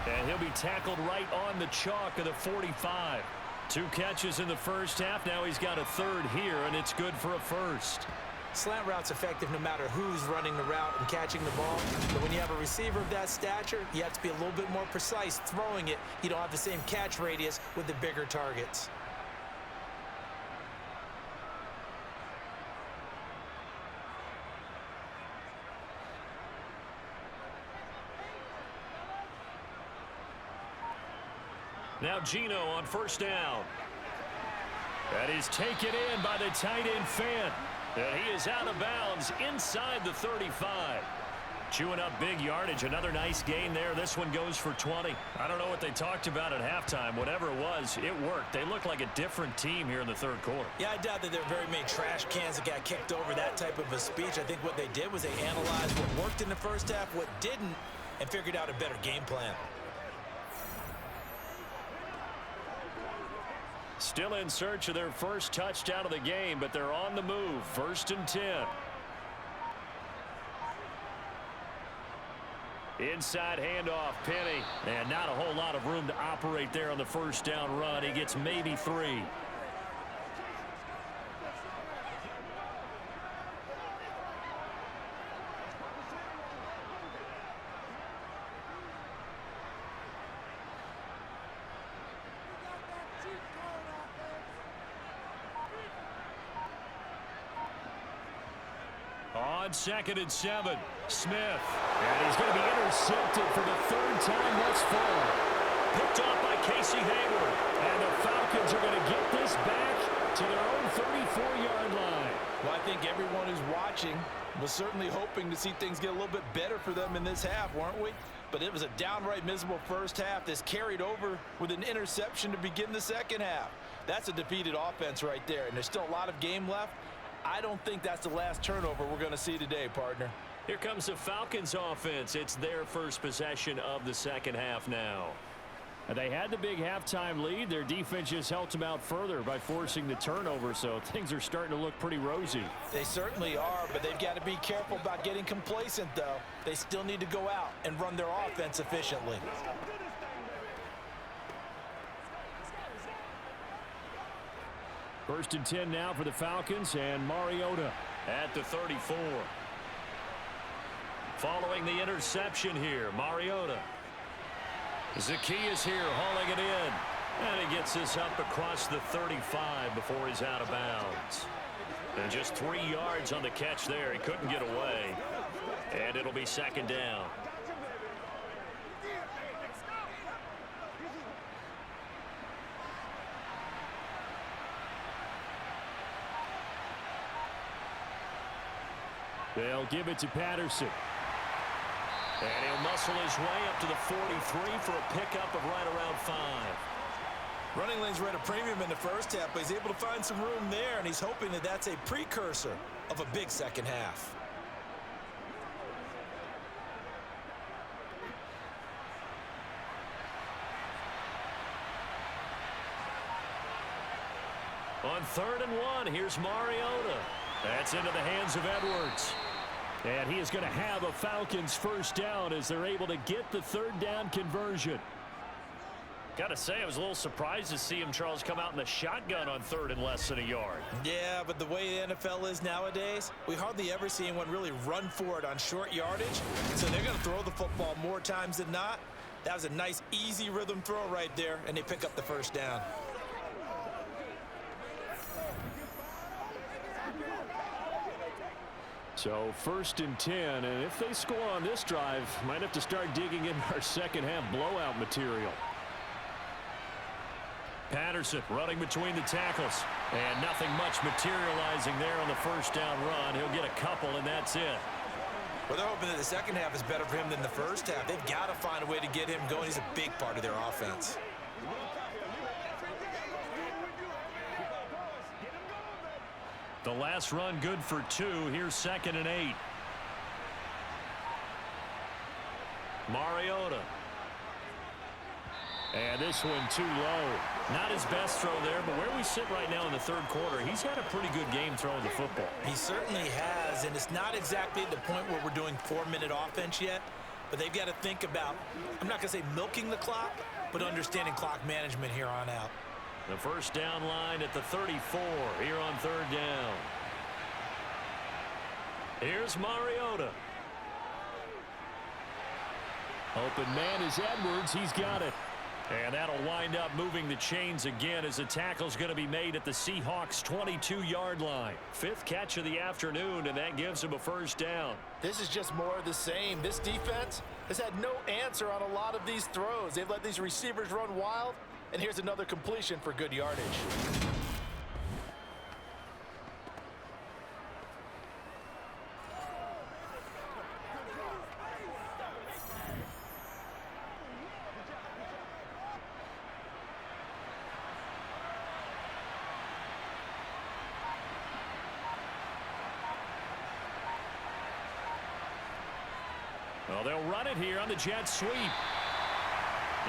And he'll be tackled right on the chalk of the 45. 2 catches in the first half. Now he's got a third here, and it's good for a first. Slant route's effective no matter who's running the route and catching the ball. But when you have a receiver of that stature, you have to be a little bit more precise throwing it. You don't have the same catch radius with the bigger targets. Now Geno on first down. That is taken in by the tight end Fant. And he is out of bounds inside the 35. Chewing up big yardage. Another nice gain there. This one goes for 20. I don't know what they talked about at halftime. Whatever it was, it worked. They look like a different team here in the third quarter. Yeah, I doubt that there are very many trash cans that got kicked over that type of a speech. I think what they did was they analyzed what worked in the first half, what didn't, and figured out a better game plan. Still in search of their first touchdown of the game, but they're on the move. 1st and 10. Inside handoff, Penny. And not a whole lot of room to operate there on the first down run. He gets maybe 3. On 2nd and 7, Smith. And he's going to be intercepted for the 3rd time thus far. Picked off by Casey Hayward. And the Falcons are going to get this back to their own 34-yard line. Well, I think everyone who's watching was certainly hoping to see things get a little bit better for them in this half, weren't we? But it was a downright miserable first half that's carried over with an interception to begin the second half. That's a defeated offense right there, and there's still a lot of game left. I don't think that's the last turnover we're going to see today, partner. Here comes the Falcons offense. It's their first possession of the second half now. They had the big halftime lead. Their defense just helped them out further by forcing the turnover, so things are starting to look pretty rosy. They certainly are, but they've got to be careful about getting complacent, though. They still need to go out and run their offense efficiently. First and 10 now for the Falcons, and Mariota at the 34. Following the interception here, Mariota. Zacchaeus here hauling it in. And he gets this up across the 35 before he's out of bounds. And just 3 yards on the catch there. He couldn't get away. And it'll be 2nd down. They'll give it to Patterson. And he'll muscle his way up to the 43 for a pickup of right around 5. Running lanes were at a premium in the first half, but he's able to find some room there, and he's hoping that that's a precursor of a big second half. On 3rd and 1, here's Mariota. That's into the hands of Edwards. And he is going to have a Falcons first down as they're able to get the 3rd down conversion. Got to say, I was a little surprised to see him, Charles, come out in the shotgun on 3rd and less than a yard. Yeah, but the way the NFL is nowadays, we hardly ever see anyone really run for it on short yardage. So they're going to throw the football more times than not. That was a nice, easy rhythm throw right there, and they pick up the first down. So 1st and 10, and if they score on this drive, might have to start digging in our second half blowout material. Patterson running between the tackles, and nothing much materializing there on the first down run. He'll get a couple, and that's it. Well, they're hoping that the second half is better for him than the first half. They've got to find a way to get him going. He's a big part of their offense. The last run good for 2. Here's 2nd and 8. Mariota. And this one too low. Not his best throw there, but where we sit right now in the third quarter, he's had a pretty good game throwing the football. He certainly has, and it's not exactly at the point where we're doing 4-minute offense yet, but they've got to think about, I'm not going to say milking the clock, but understanding clock management here on out. The first down line at the 34 here on third down. Here's Mariota. Open man is Edwards. He's got it. And that'll wind up moving the chains again as the tackle's going to be made at the Seahawks' 22-yard line. 5th catch of the afternoon, and that gives him a first down. This is just more of the same. This defense has had no answer on a lot of these throws. They've let these receivers run wild, and here's another completion for good yardage. Well, they'll run it here on the jet sweep.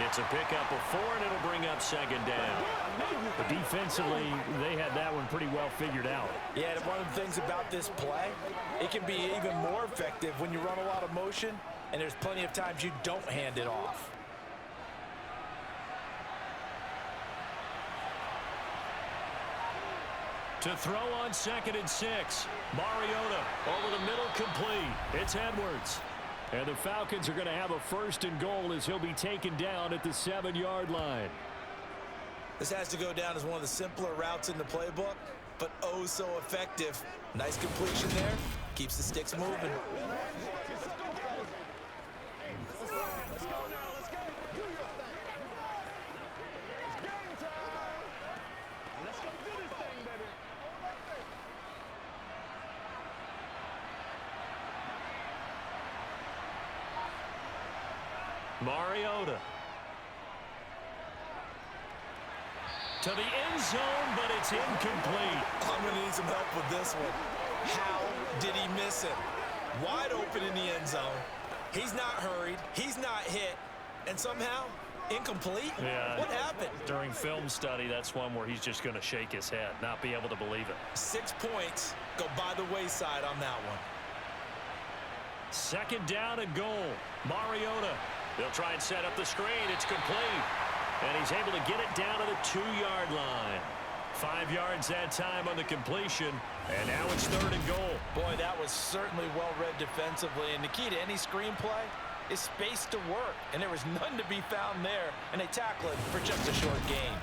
It's a pickup of 4, and it'll bring up second down. But defensively, they had that one pretty well figured out. Yeah, and one of the things about this play, it can be even more effective when you run a lot of motion, and there's plenty of times you don't hand it off. To throw on 2nd and 6. Mariota over the middle, complete. It's Edwards. And the Falcons are going to have a 1st and goal as he'll be taken down at the 7-yard line. This has to go down as one of the simpler routes in the playbook, but oh so effective. Nice completion there. Keeps the sticks moving. Mariota. To the end zone, but it's incomplete. I'm going to need some help with this one. How did he miss it? Wide open in the end zone. He's not hurried. He's not hit. And somehow, incomplete? Yeah. What happened? During film study, that's one where he's just going to shake his head, not be able to believe it. 6 points go by the wayside on that one. 2nd down and goal. Mariota. They'll try and set up the screen. It's complete. And he's able to get it down to the 2-yard line. 5 yards that time on the completion. And now it's 3rd and goal. Boy, that was certainly well-read defensively. And the key to any screenplay is space to work. And there was none to be found there. And they tackle it for just a short gain.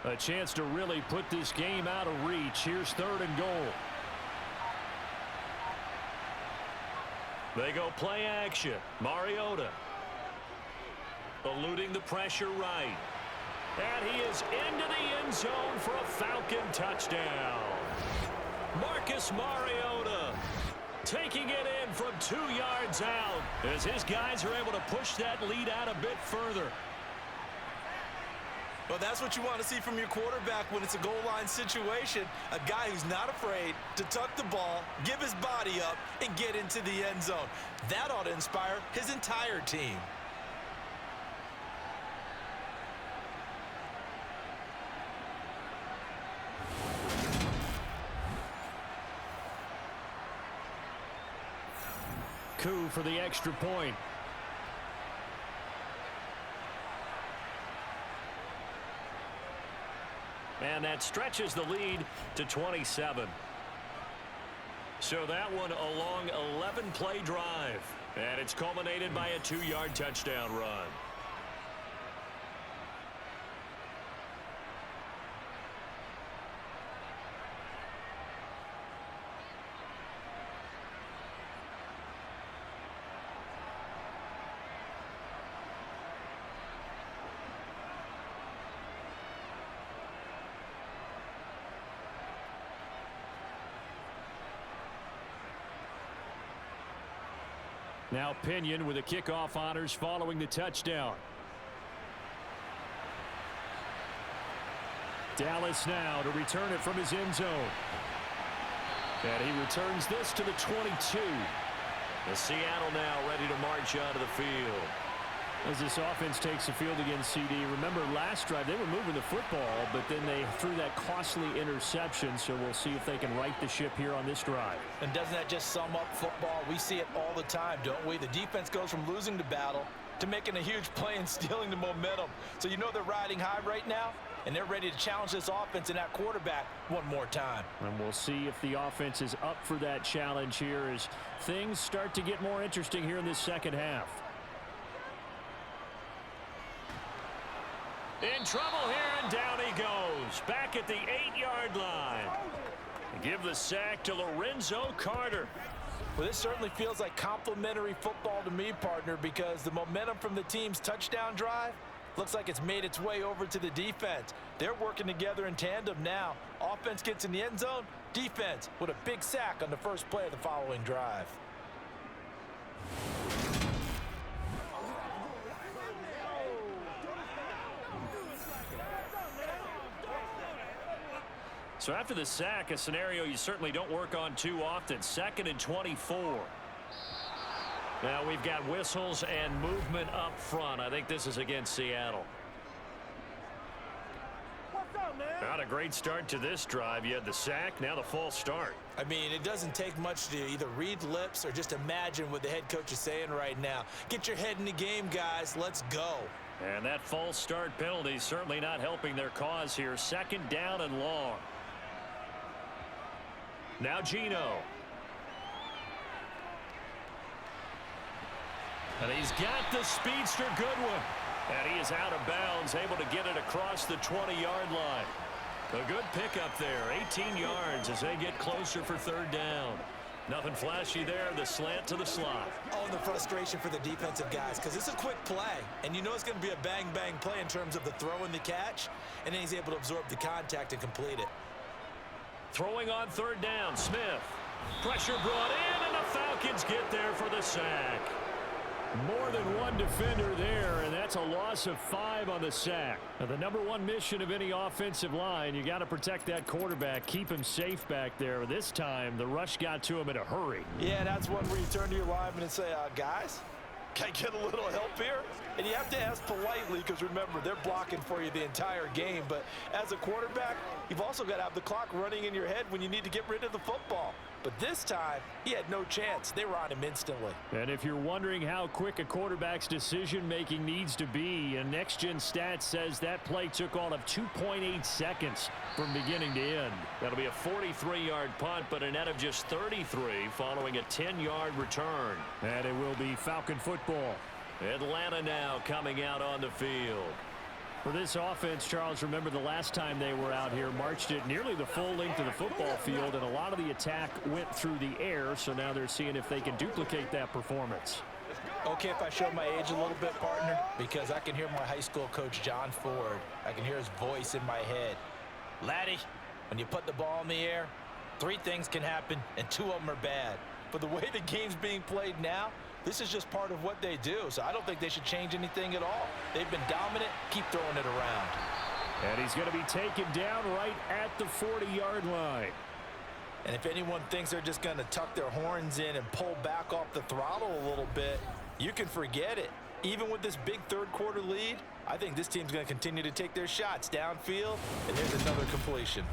A chance to really put this game out of reach. Here's 3rd and goal. They go play action. Mariota. Eluding the pressure right. And he is into the end zone for a Falcon touchdown. Marcus Mariota taking it in from 2 yards out as his guys are able to push that lead out a bit further. Well, that's what you want to see from your quarterback when it's a goal line situation. A guy who's not afraid to tuck the ball, give his body up, and get into the end zone. That ought to inspire his entire team. Coup for the extra point. And that stretches the lead to 27. So that one a long 11-play drive. And it's culminated by a 2-yard touchdown run. Now Pinion with the kickoff honors following the touchdown. Dallas now to return it from his end zone. And he returns this to the 22. The Seattle now ready to march onto the field. As this offense takes the field against CD, remember last drive they were moving the football, but then they threw that costly interception, so we'll see if they can right the ship here on this drive. And doesn't that just sum up football? We see it all the time, don't we? The defense goes from losing the battle to making a huge play and stealing the momentum. So you know they're riding high right now, and they're ready to challenge this offense and that quarterback one more time. And we'll see if the offense is up for that challenge here as things start to get more interesting here in this second half. In trouble here, and down he goes. Back at the 8-yard line. Give the sack to Lorenzo Carter. Well, this certainly feels like complimentary football to me, partner, because the momentum from the team's touchdown drive looks like it's made its way over to the defense. They're working together in tandem now. Offense gets in the end zone. Defense with a big sack on the first play of the following drive. So after the sack, a scenario you certainly don't work on too often. 2nd and 24. Now we've got whistles and movement up front. I think this is against Seattle. Not a great start to this drive. You had the sack, now the false start. I mean, it doesn't take much to either read lips or just imagine what the head coach is saying right now. Get your head in the game, guys. Let's go. And that false start penalty is certainly not helping their cause here. 2nd down and long. Now Gino. And he's got the speedster Goodwin. And he is out of bounds, able to get it across the 20-yard line. A good pickup there, 18 yards as they get closer for 3rd down. Nothing flashy there, the slant to the slot. Oh, and the frustration for the defensive guys, because it's a quick play, and you know it's going to be a bang-bang play in terms of the throw and the catch, and then he's able to absorb the contact and complete it. Throwing on 3rd down, Smith. Pressure brought in, and the Falcons get there for the sack. More than one defender there, and that's a loss of 5 on the sack. Now, the #1 mission of any offensive line, you got to protect that quarterback, keep him safe back there. This time, the rush got to him in a hurry. Yeah, that's one where you turn to your lineman and say, guys, can I get a little help here? And you have to ask politely because, remember, they're blocking for you the entire game. But as a quarterback, you've also got to have the clock running in your head when you need to get rid of the football. But this time, he had no chance. They were on him instantly. And if you're wondering how quick a quarterback's decision-making needs to be, a next-gen stat says that play took all of 2.8 seconds from beginning to end. That'll be a 43-yard punt, but a net of just 33 following a 10-yard return. And it will be Falcon football. Atlanta now coming out on the field. For this offense, Charles, remember the last time they were out here, marched it nearly the full length of the football field, and a lot of the attack went through the air, so now they're seeing if they can duplicate that performance. Okay, if I show my age a little bit, partner, because I can hear my high school coach, John Ford. I can hear his voice in my head. Laddie, when you put the ball in the air, 3 things can happen, and 2 of them are bad. But the way the game's being played now, this is just part of what they do, so I don't think they should change anything at all. They've been dominant. Keep throwing it around. And he's going to be taken down right at the 40-yard line. And if anyone thinks they're just going to tuck their horns in and pull back off the throttle a little bit, you can forget it. Even with this big third-quarter lead, I think this team's going to continue to take their shots downfield, and there's another completion.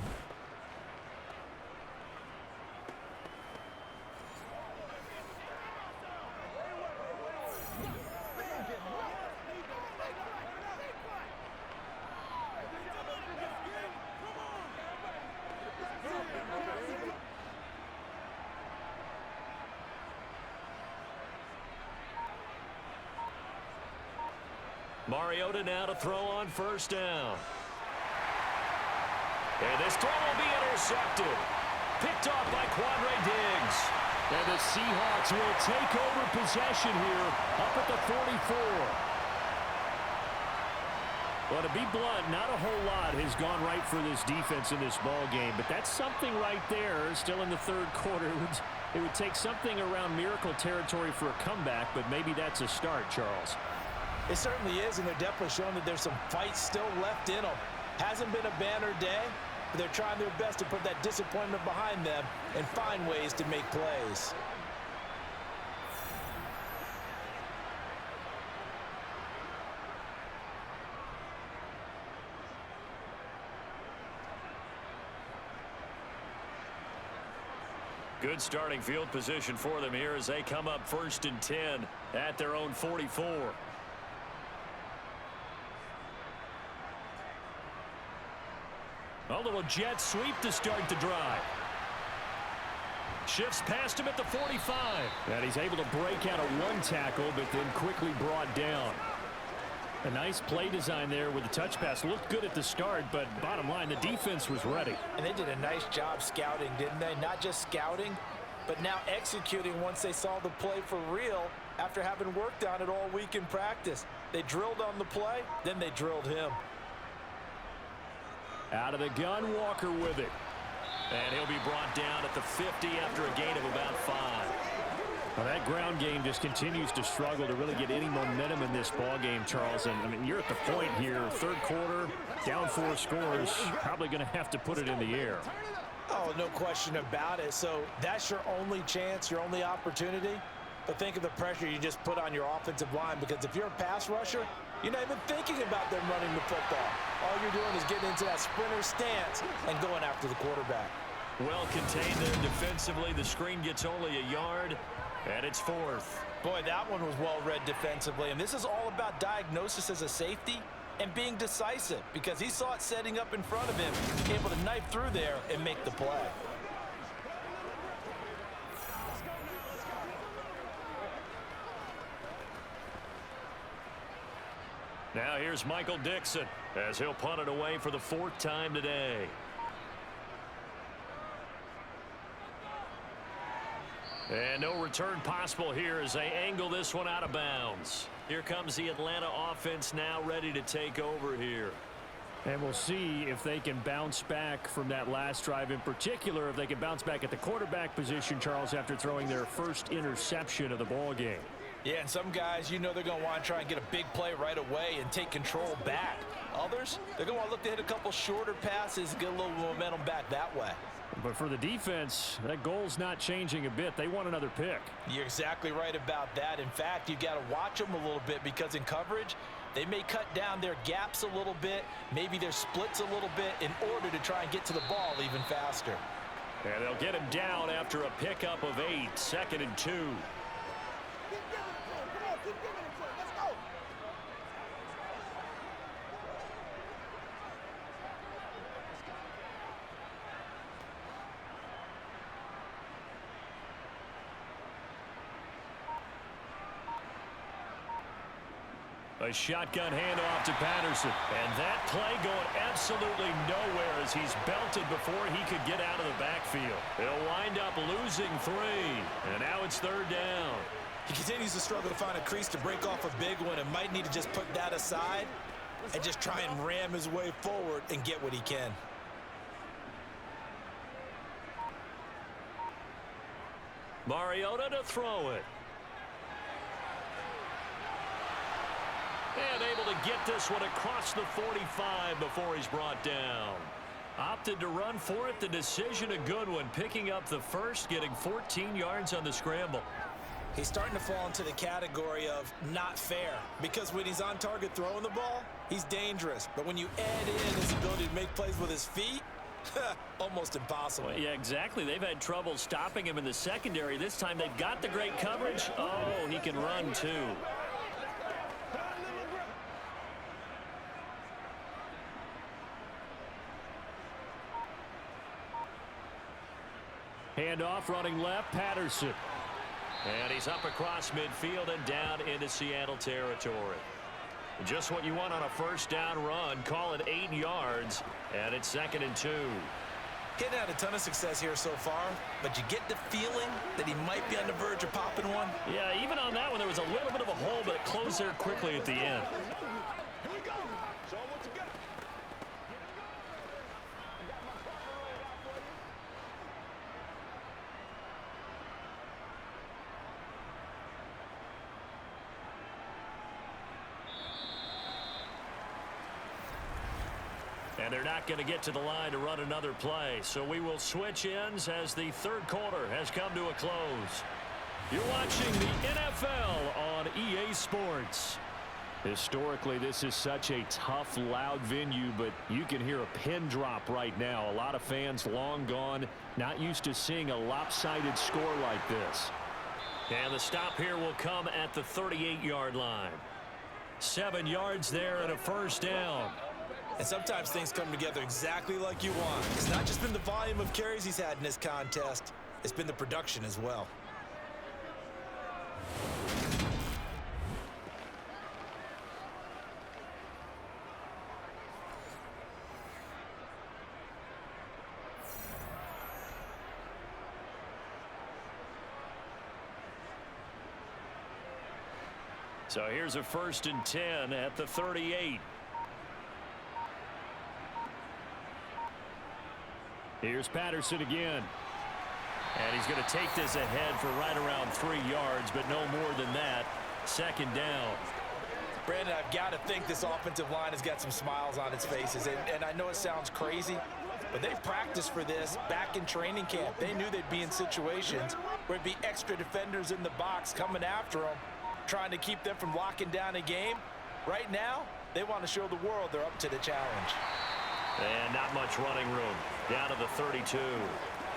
Mariota now to throw on 1st down. And this throw will be intercepted. Picked off by Quandre Diggs. And the Seahawks will take over possession here up at the 44. Well, to be blunt, not a whole lot has gone right for this defense in this ball game, but that's something right there still in the 3rd quarter. It would take something around miracle territory for a comeback, but maybe that's a start, Charles. It certainly is, and they're definitely showing that there's some fight still left in them. Hasn't been a banner day, but they're trying their best to put that disappointment behind them and find ways to make plays. Good starting field position for them here as they come up 1st and 10 at their own 44. A little jet sweep to start the drive. Shifts past him at the 45. And he's able to break out of one tackle, but then quickly brought down. A nice play design there with the touch pass. Looked good at the start, but bottom line, the defense was ready. And they did a nice job scouting, didn't they? Not just scouting, but now executing once they saw the play for real after having worked on it all week in practice. They drilled on the play, then they drilled him. Out of the gun, Walker with it. And he'll be brought down at the 50 after a gain of about 5. Well, that ground game just continues to struggle to really get any momentum in this ball game, Charles. And I mean, you're at the point here, 3rd quarter, down 4 scores, probably going to have to put it in the air. Oh, no question about it. So that's your only chance, your only opportunity. But think of the pressure you just put on your offensive line, because if you're a pass rusher, you're not even thinking about them running the football. All you're doing is getting into that sprinter stance and going after the quarterback. Well contained there defensively. The screen gets only a yard, and it's 4th. Boy, that one was well read defensively. And this is all about diagnosis as a safety and being decisive, because he saw it setting up in front of him, able to knife through there and make the play. Now here's Michael Dixon as he'll punt it away for the 4th time today. And no return possible here as they angle this one out of bounds. Here comes the Atlanta offense now ready to take over here. And we'll see if they can bounce back from that last drive, in particular if they can bounce back at the quarterback position, Charles, after throwing their first interception of the ball game. Yeah, and some guys, you know, they're going to want to try and get a big play right away and take control back. Others, they're going to want to look to hit a couple shorter passes and get a little momentum back that way. But for the defense, that goal's not changing a bit. They want another pick. You're exactly right about that. In fact, you got to watch them a little bit, because in coverage, they may cut down their gaps a little bit, maybe their splits a little bit, in order to try and get to the ball even faster. And they'll get him down after a pickup of 8, 2nd and 2. A shotgun handoff to Patterson. And that play going absolutely nowhere as he's belted before he could get out of the backfield. He'll wind up losing 3. And now it's 3rd down. He continues to struggle to find a crease to break off a big one, and might need to just put that aside and just try and ram his way forward and get what he can. Mariota to throw it. And able to get this one across the 45 before he's brought down. Opted to run for it. The decision a good one. Picking up the first, getting 14 yards on the scramble. He's starting to fall into the category of not fair, because when he's on target throwing the ball, he's dangerous. But when you add in his ability to make plays with his feet, almost impossible. Well, yeah, exactly. They've had trouble stopping him in the secondary. This time they've got the great coverage. Oh, he can run too. Handoff running left, Patterson. And he's up across midfield and down into Seattle territory. Just what you want on a first down run. Call it 8 yards, and it's 2nd and 2. Getting had a ton of success here so far, but you get the feeling that he might be on the verge of popping one. Yeah, even on that one, there was a little bit of a hole, but it closed there quickly at the end. Here we go. Show him what you got. And they're not going to get to the line to run another play. So we will switch ends as the third quarter has come to a close. You're watching the NFL on EA Sports. Historically, this is such a tough, loud venue, but you can hear a pin drop right now. A lot of fans long gone, not used to seeing a lopsided score like this. And the stop here will come at the 38-yard line. 7 yards there and a first down. And sometimes things come together exactly like you want. It's not just been the volume of carries he's had in this contest. It's been the production as well. So here's a 1st and 10 at the 38. Here's Patterson again. And he's going to take this ahead for right around 3 yards, but no more than that. 2nd down. Brandon, I've got to think this offensive line has got some smiles on its faces. And I know it sounds crazy, but they practiced for this back in training camp. They knew they'd be in situations where it'd be extra defenders in the box coming after them, trying to keep them from locking down a game. Right now, they want to show the world they're up to the challenge. And not much running room. Down to the 32.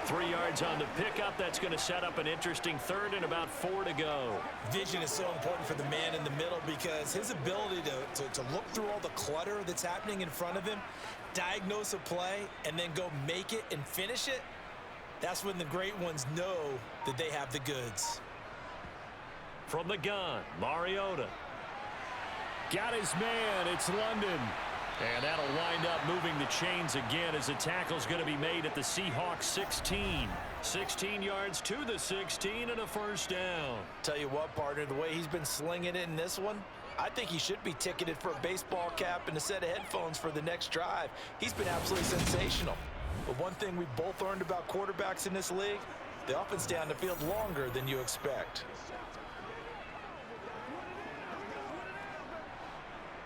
3 yards on the pickup. That's going to set up an interesting 3rd and about 4 to go. Vision is so important for the man in the middle because his ability to look through all the clutter that's happening in front of him, diagnose a play, and then go make it and finish it, that's when the great ones know that they have the goods. From the gun, Mariota. Got his man. It's London. And that'll wind up moving the chains again as the tackle's going to be made at the Seahawks 16. 16 yards to the 16 and a first down. Tell you what, partner, the way he's been slinging it in this one, I think he should be ticketed for a baseball cap and a set of headphones for the next drive. He's been absolutely sensational. But one thing we both learned about quarterbacks in this league, they often stay on the field longer than you expect.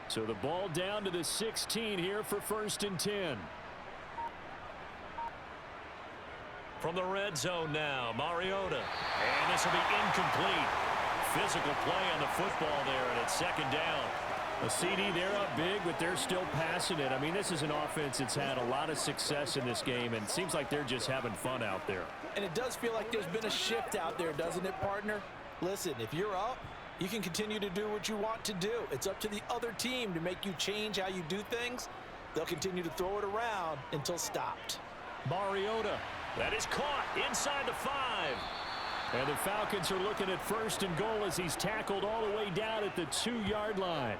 So the ball down to the 16 here for 1st and 10. From the red zone now, Mariota. And this will be incomplete. Physical play on the football there, and it's 2nd down. A CD, they're up big, but they're still passing it. I mean, this is an offense that's had a lot of success in this game, and it seems like they're just having fun out there. And it does feel like there's been a shift out there, doesn't it, partner? Listen, if you're up, you can continue to do what you want to do. It's up to the other team to make you change how you do things. They'll continue to throw it around until stopped. Mariota. That is caught inside the 5. And the Falcons are looking at 1st and goal as he's tackled all the way down at the 2-yard line.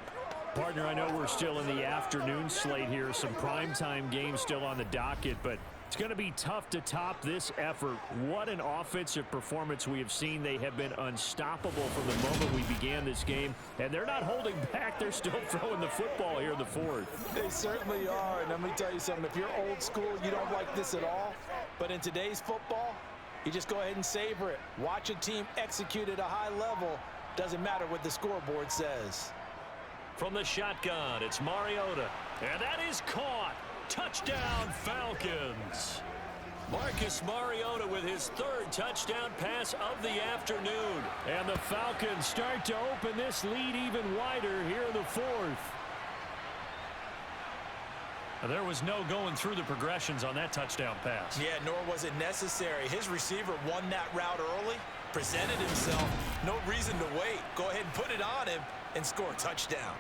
Partner, I know we're still in the afternoon slate here. Some primetime games still on the docket, but it's going to be tough to top this effort. What an offensive performance we have seen. They have been unstoppable from the moment we began this game, and they're not holding back. They're still throwing the football here in the 4th. They certainly are, and let me tell you something. If you're old school, you don't like this at all. But in today's football, you just go ahead and savor it. Watch a team execute at a high level. Doesn't matter what the scoreboard says. From the shotgun, it's Mariota. And that is caught. Touchdown, Falcons. Marcus Mariota with his 3rd touchdown pass of the afternoon. And the Falcons start to open this lead even wider here in the 4th. There was no going through the progressions on that touchdown pass. Yeah, nor was it necessary. His receiver won that route early, presented himself. No reason to wait. Go ahead and put it on him and score a touchdown.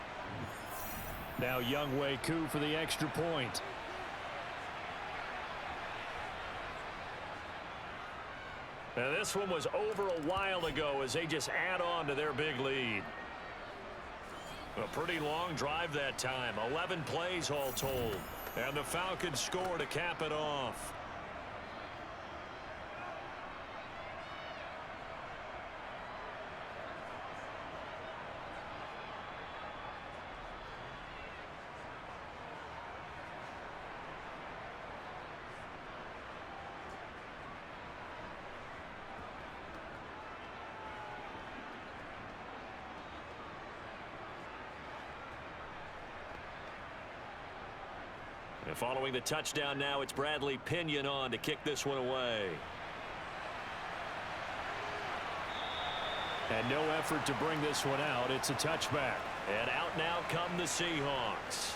Now Younghoe Koo for the extra point. Now this one was over a while ago as they just add on to their big lead. A pretty long drive that time. 11 plays all told. And the Falcons score to cap it off. And following the touchdown now, it's Bradley Pinion on to kick this one away. And no effort to bring this one out. It's a touchback. And out now come the Seahawks.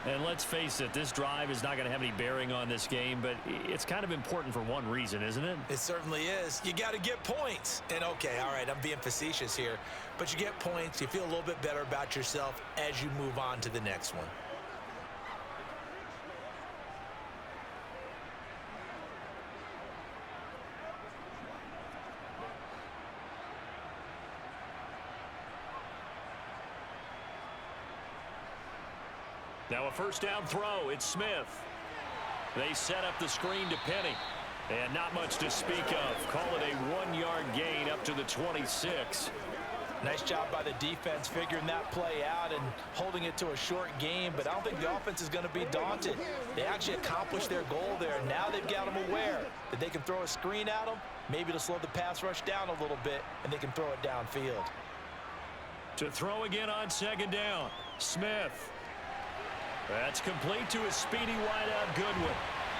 And let's face it, this drive is not going to have any bearing on this game, but it's kind of important for one reason, isn't it? It certainly is. You got to get points. And okay, all right, I'm being facetious here, but you get points, you feel a little bit better about yourself as you move on to the next one. Now a first down throw. It's Smith. They set up the screen to Penny. And not much to speak of. Call it a 1-yard gain up to the 26. Nice job by the defense figuring that play out and holding it to a short game, but I don't think the offense is going to be daunted. They actually accomplished their goal there. Now they've got them aware that they can throw a screen at them, maybe to slow the pass rush down a little bit, and they can throw it downfield. To throw again on second down. Smith. That's complete to his speedy wideout Goodwin.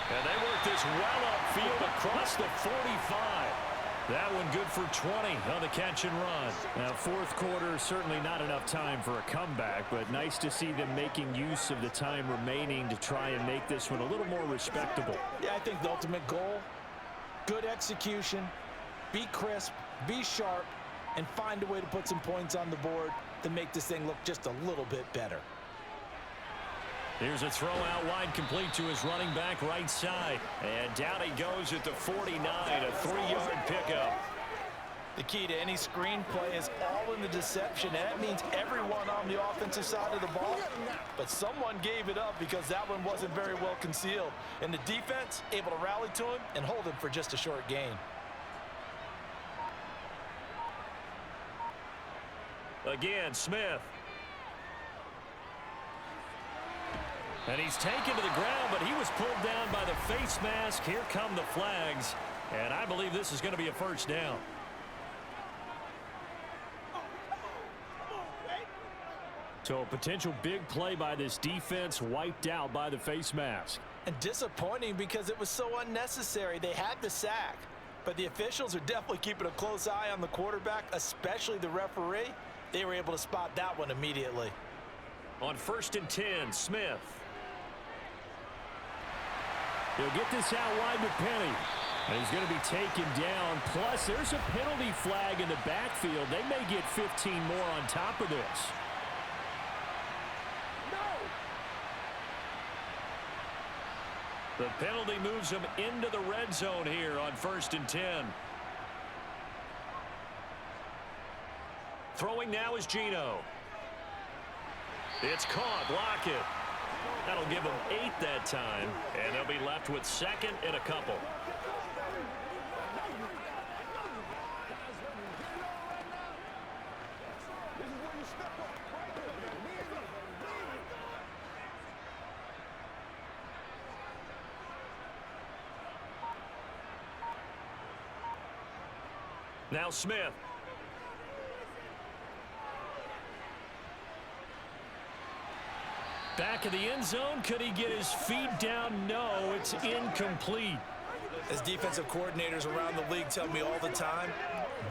And they work this well upfield across the 45. That one good for 20 on the catch and run. Now, fourth quarter, certainly not enough time for a comeback, but nice to see them making use of the time remaining to try and make this one a little more respectable. Yeah, I think the ultimate goal, good execution, be crisp, be sharp, and find a way to put some points on the board to make this thing look just a little bit better. Here's a throw out wide complete to his running back right side. And down he goes at the 49, a 3-yard pickup. The key to any screen play is all in the deception, and that means everyone on the offensive side of the ball. But someone gave it up because that one wasn't very well concealed. And the defense able to rally to him and hold him for just a short gain. Again, Smith. And he's taken to the ground, but he was pulled down by the face mask. Here come the flags. And I believe this is going to be a first down. So a potential big play by this defense wiped out by the face mask. And disappointing because it was so unnecessary. They had the sack, but the officials are definitely keeping a close eye on the quarterback, especially the referee. They were able to spot that one immediately. On 1st and 10, Smith. He'll get this out wide with Penny. And he's going to be taken down. Plus, there's a penalty flag in the backfield. They may get 15 more on top of this. The penalty moves him into the red zone here on 1st and 10. Throwing now is Geno. It's caught. Lockett. That'll give them 8 that time. And they'll be left with 2nd and a couple. Now Smith. Back of the end zone. Could he get his feet down? No, it's incomplete. As defensive coordinators around the league tell me all the time,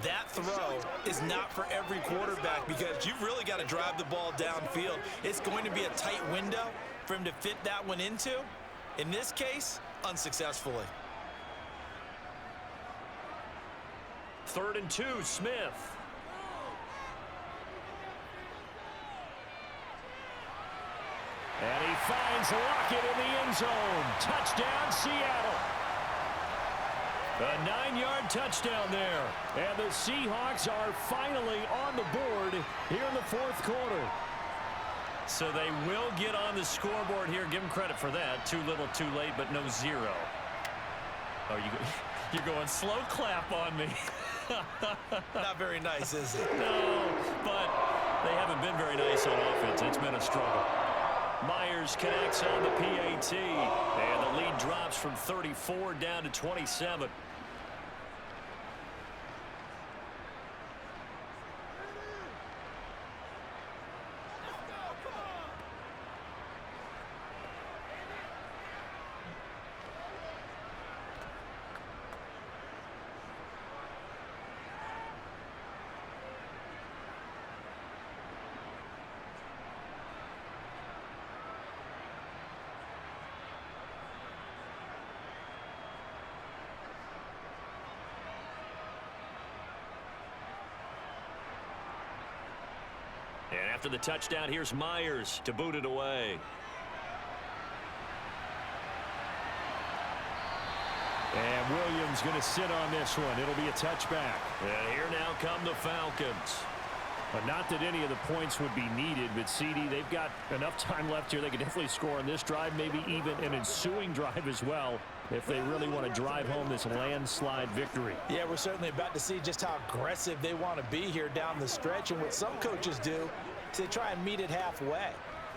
that throw is not for every quarterback because you've really got to drive the ball downfield. It's going to be a tight window for him to fit that one into. In this case, unsuccessfully. 3rd and 2, Smith. And he finds Lockett in the end zone. Touchdown, Seattle. A 9-yard touchdown there. And the Seahawks are finally on the board here in the 4th quarter. So they will get on the scoreboard here. Give them credit for that. Too little, too late, but no 0. Oh, you're going slow clap on me. Not very nice, is it? No, but they haven't been very nice on offense. It's been a struggle. Myers connects on the PAT, and the lead drops from 34 down to 27. After the touchdown, here's Myers to boot it away. And Williams going to sit on this one. It'll be a touchback. And here now come the Falcons. But not that any of the points would be needed, but CD, they've got enough time left here. They can definitely score on this drive, maybe even an ensuing drive as well, if they really want to drive home this landslide victory. Yeah, we're certainly about to see just how aggressive they want to be here down the stretch. And what some coaches do is they try and meet it halfway,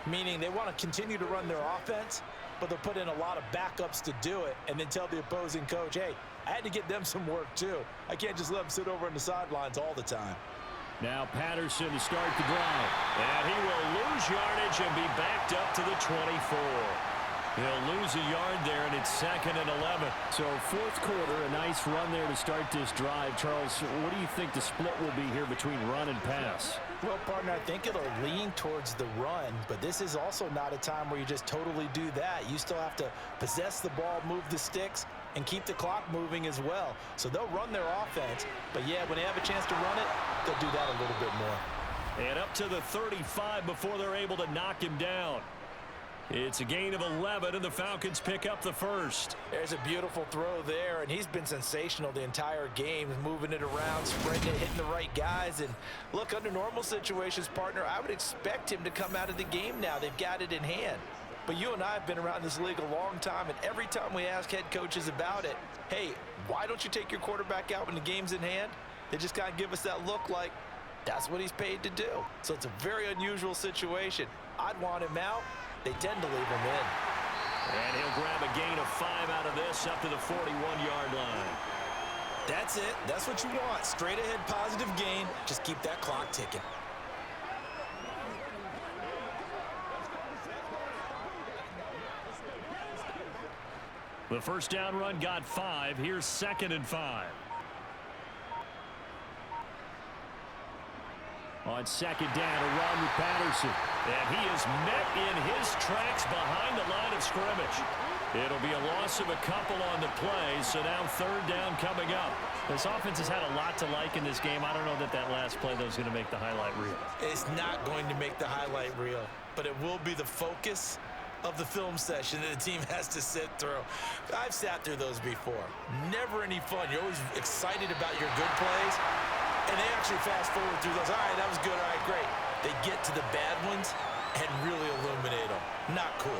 meaning they want to continue to run their offense, but they'll put in a lot of backups to do it and then tell the opposing coach, hey, I had to get them some work too. I can't just let them sit over on the sidelines all the time. Now Patterson to start the drive. And he will lose yardage and be backed up to the 24. He'll lose a yard there, and it's 2nd and 11. So fourth quarter, a nice run there to start this drive. Charles, what do you think the split will be here between run and pass? Well, partner, I think it'll lean towards the run, but this is also not a time where you just totally do that. You still have to possess the ball, move the sticks, and keep the clock moving as well. So they'll run their offense, but yeah, when they have a chance to run it, they'll do that a little bit more. And up to the 35 before they're able to knock him down. It's a gain of 11, and the Falcons pick up the first. There's a beautiful throw there, and he's been sensational the entire game, moving it around, spreading it, hitting the right guys. And look, under normal situations, partner, I would expect him to come out of the game now. They've got it in hand. But you and I have been around this league a long time, and every time we ask head coaches about it, hey, why don't you take your quarterback out when the game's in hand? They just kind of give us that look like that's what he's paid to do. So it's a very unusual situation. I'd want him out. They tend to leave him in. And he'll grab a gain of 5 out of this up to the 41-yard line. That's it. That's what you want. Straight ahead positive gain. Just keep that clock ticking. The first down run got 5. Here's 2nd and 5. On second down, a run with Patterson. And he is met in his tracks behind the line of scrimmage. It'll be a loss of a couple on the play, so now 3rd down coming up. This offense has had a lot to like in this game. I don't know that last play, though, is going to make the highlight reel. It's not going to make the highlight reel, but it will be the focus of the film session that the team has to sit through. I've sat through those before. Never any fun. You're always excited about your good plays, and they actually fast forward through those. All right, that was good. All right, great. They get to the bad ones and really illuminate them. Not cool.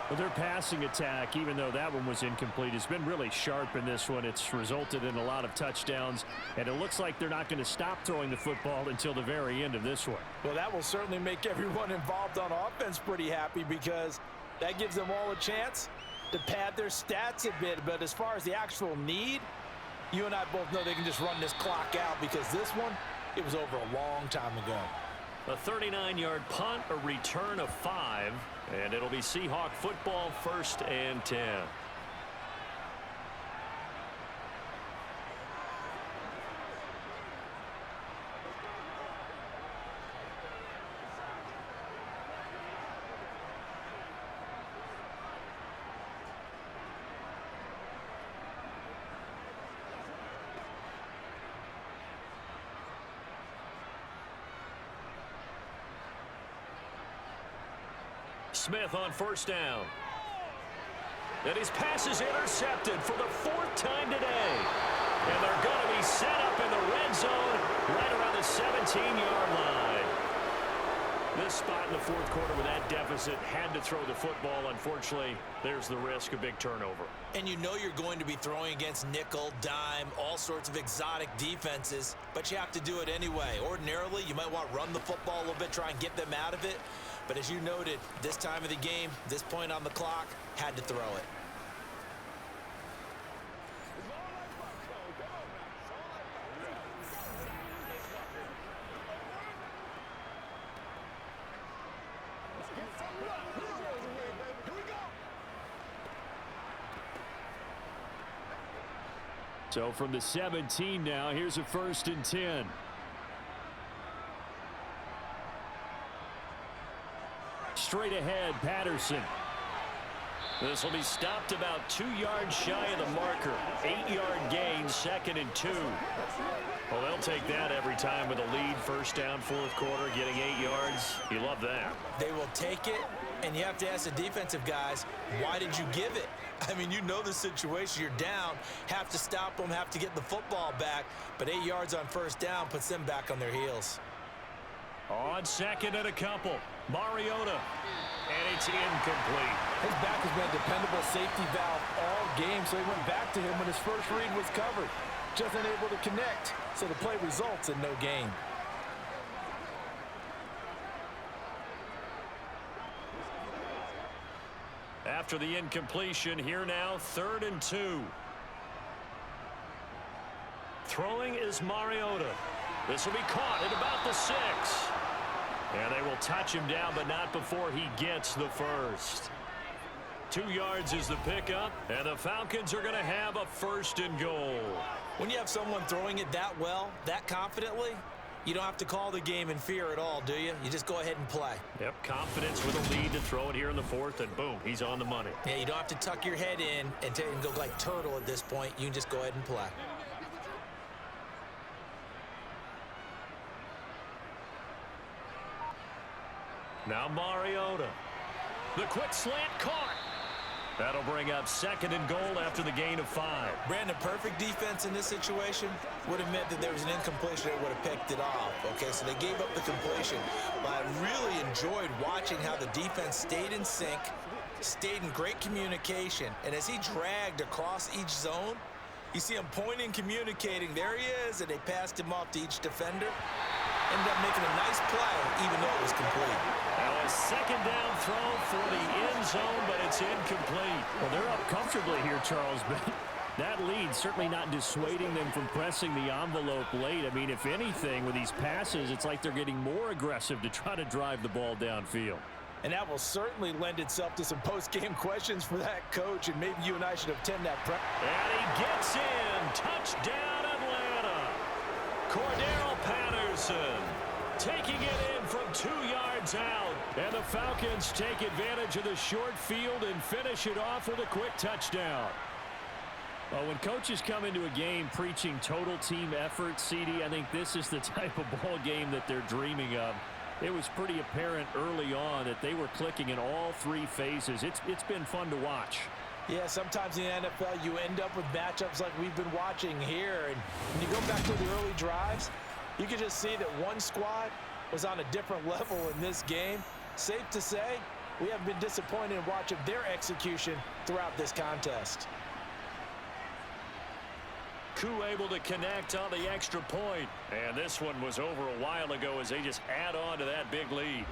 But their passing attack, even though that one was incomplete, has been really sharp in this one. It's resulted in a lot of touchdowns, and it looks like they're not going to stop throwing the football until the very end of this one. Well, that will certainly make everyone involved on offense pretty happy, because that gives them all a chance to pad their stats a bit. But as far as the actual need, you and I both know they can just run this clock out, because this one, it was over a long time ago. A 39-yard punt, a return of 5, and it'll be Seahawk football, 1st and 10. Smith on 1st down. And his pass is intercepted for the 4th time today. And they're going to be set up in the red zone right around the 17-yard line. This spot in the 4th quarter with that deficit, had to throw the football. Unfortunately, there's the risk of big turnover. And you know you're going to be throwing against nickel, dime, all sorts of exotic defenses, but you have to do it anyway. Ordinarily, you might want to run the football a little bit, try and get them out of it. But as you noted, this time of the game, this point on the clock, had to throw it. So from the 17 now, here's a 1st and 10. Straight ahead, Patterson. This will be stopped about 2 yards shy of the marker. 8-yard gain, 2nd and 2. Well, they'll take that every time with a lead. First down, fourth quarter, getting 8 yards. You love that. They will take it, and you have to ask the defensive guys, why did you give it? I mean, you know the situation. You're down, have to stop them, have to get the football back. But 8 yards on first down puts them back on their heels. On second and a couple, Mariota. And it's incomplete. His back has been a dependable safety valve all game, so he went back to him when his first read was covered. Just unable to connect, so the play results in no gain. After the incompletion, here now, 3rd and 2. Throwing is Mariota. This will be caught at about the 6. And they will touch him down, but not before he gets the first. 2 yards is the pickup, and the Falcons are going to have a 1st and goal. When you have someone throwing it that well, that confidently, you don't have to call the game in fear at all, do you? You just go ahead and play. Yep, confidence with a lead to throw it here in the 4th, and boom, he's on the money. Yeah, you don't have to tuck your head in and go like turtle at this point. You can just go ahead and play. Now Mariota. The quick slant caught. That'll bring up 2nd and goal after the gain of 5. Brandon, perfect defense in this situation would have meant that there was an incompletion that would have picked it off. Okay, so they gave up the completion. But I really enjoyed watching how the defense stayed in sync, stayed in great communication. And as he dragged across each zone, you see him pointing, communicating. There he is, and they passed him off to each defender. Ended up making a nice play, even though it was complete. Now a 2nd down throw for the end zone, but it's incomplete. Well, they're up comfortably here, Charles, but that lead certainly not dissuading them from pressing the envelope late. I mean, if anything, with these passes, it's like they're getting more aggressive to try to drive the ball downfield. And that will certainly lend itself to some post-game questions for that coach, and maybe you and I should attend that prep. And he gets in. Touchdown, Atlanta. Cordero Patterson taking it in from 2 yards out. And the Falcons take advantage of the short field and finish it off with a quick touchdown. Well, when coaches come into a game preaching total team effort, CD, I think this is the type of ball game that they're dreaming of. It was pretty apparent early on that they were clicking in all 3 phases. It's been fun to watch. Yeah, sometimes in the NFL you end up with matchups like we've been watching here. And when you go back to the early drives, you can just see that one squad was on a different level in this game. Safe to say, we haven't been disappointed in watching their execution throughout this contest. Koo able to connect on the extra point. And this one was over a while ago as they just add on to that big lead.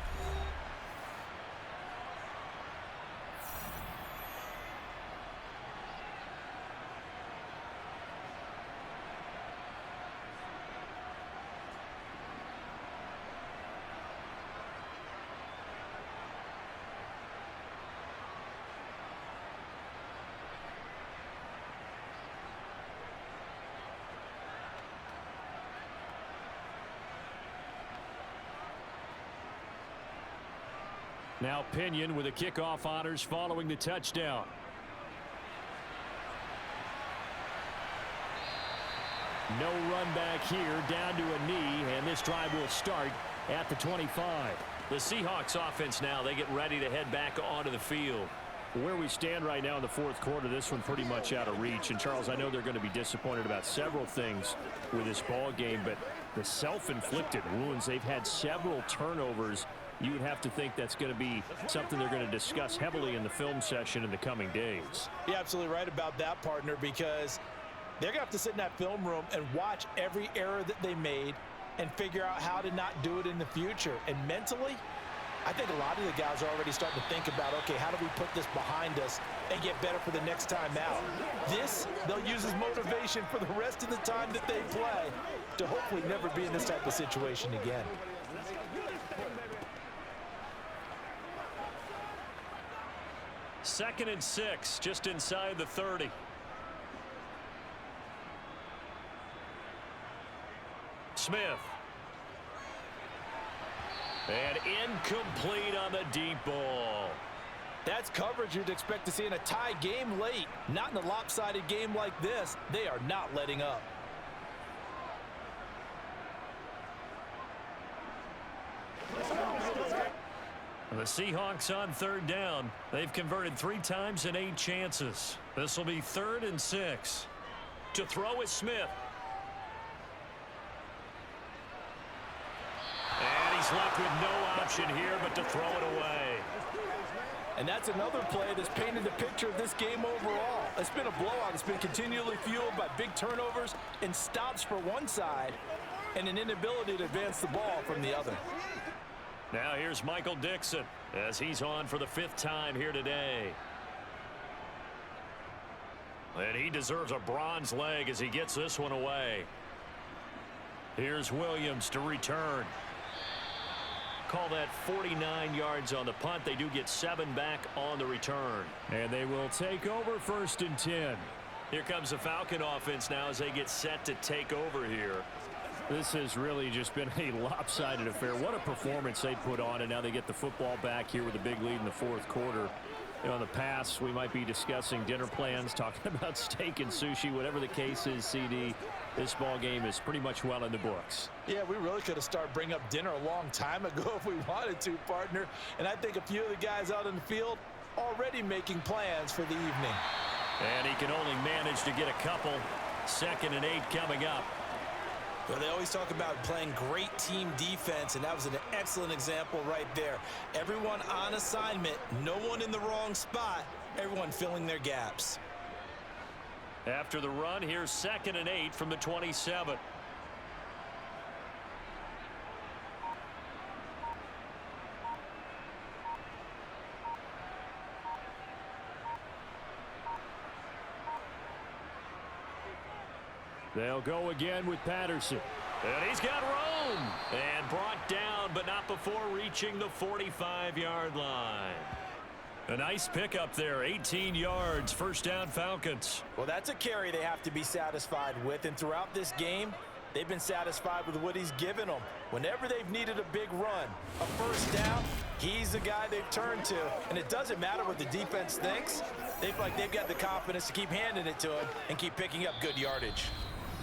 Now Pinion with the kickoff honors following the touchdown. No run back here, down to a knee, and this drive will start at the 25. The Seahawks offense now, they get ready to head back onto the field. Where we stand right now in the 4th quarter, this one pretty much out of reach. And, Charles, I know they're going to be disappointed about several things with this ball game, but the self-inflicted wounds, they've had several turnovers. You would have to think that's going to be something they're going to discuss heavily in the film session in the coming days. You're absolutely right about that, partner, because they're going to have to sit in that film room and watch every error that they made and figure out how to not do it in the future. And mentally, I think a lot of the guys are already starting to think about, okay, how do we put this behind us and get better for the next time out? This, they'll use as motivation for the rest of the time that they play to hopefully never be in this type of situation again. Second and 6, just inside the 30. Smith. And incomplete on the deep ball. That's coverage you'd expect to see in a tie game late. Not in a lopsided game like this. They are not letting up. The Seahawks on third down. They've converted 3 times in 8 chances. This will be 3rd and 6. To throw is Smith. And he's left with no option here but to throw it away. And that's another play that's painted the picture of this game overall. It's been a blowout. It's been continually fueled by big turnovers and stops for one side and an inability to advance the ball from the other. Now here's Michael Dixon as he's on for the 5th time here today. And he deserves a bronze leg as he gets this one away. Here's Williams to return. Call that 49 yards on the punt. They do get 7 back on the return. And they will take over 1st and 10. Here comes the Falcon offense now as they get set to take over here. This has really just been a lopsided affair. What a performance they put on, and now they get the football back here with a big lead in the 4th quarter. You know, in the past, we might be discussing dinner plans, talking about steak and sushi, whatever the case is, CD. This ball game is pretty much well in the books. Yeah, we really could have started bringing up dinner a long time ago if we wanted to, partner. And I think a few of the guys out in the field already making plans for the evening. And he can only manage to get a couple. 2nd and 8 coming up. Well, they always talk about playing great team defense, and that was an excellent example right there. Everyone on assignment, no one in the wrong spot, everyone filling their gaps. After the run, here's 2nd and 8 from the 27. They'll go again with Patterson. And he's got room. And brought down, but not before reaching the 45-yard line. A nice pickup there, 18 yards, 1st down Falcons. Well, that's a carry they have to be satisfied with, and throughout this game, they've been satisfied with what he's given them. Whenever they've needed a big run, a 1st down, he's the guy they've turned to. And it doesn't matter what the defense thinks. They feel like they've got the confidence to keep handing it to him and keep picking up good yardage.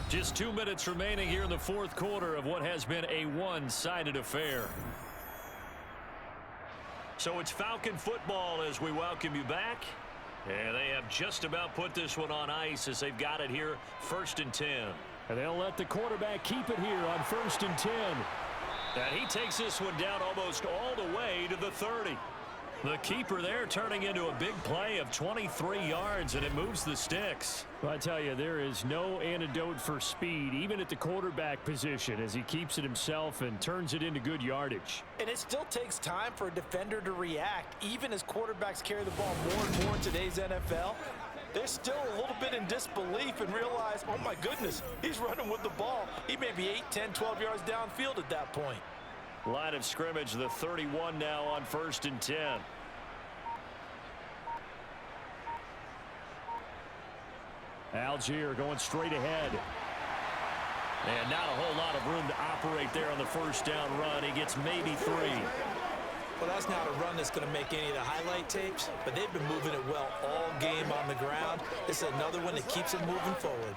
Just 2 minutes remaining here in the 4th quarter of what has been a one-sided affair. So it's Falcon football as we welcome you back. And they have just about put this one on ice as they've got it here, 1st and 10. And they'll let the quarterback keep it here on 1st and 10. And he takes this one down almost all the way to the 30. The keeper there turning into a big play of 23 yards, and it moves the sticks. Well, I tell you, there is no antidote for speed, even at the quarterback position, as he keeps it himself and turns it into good yardage. And it still takes time for a defender to react, even as quarterbacks carry the ball more and more in today's NFL. They're still a little bit in disbelief and realize, oh my goodness, he's running with the ball. He may be 8, 10, 12 yards downfield at that point. Line of scrimmage, the 31 now on 1st and 10. Algier going straight ahead. And not a whole lot of room to operate there on the 1st down run. He gets maybe 3. Well, that's not a run that's going to make any of the highlight tapes, but they've been moving it well all game on the ground. This is another one that keeps it moving forward.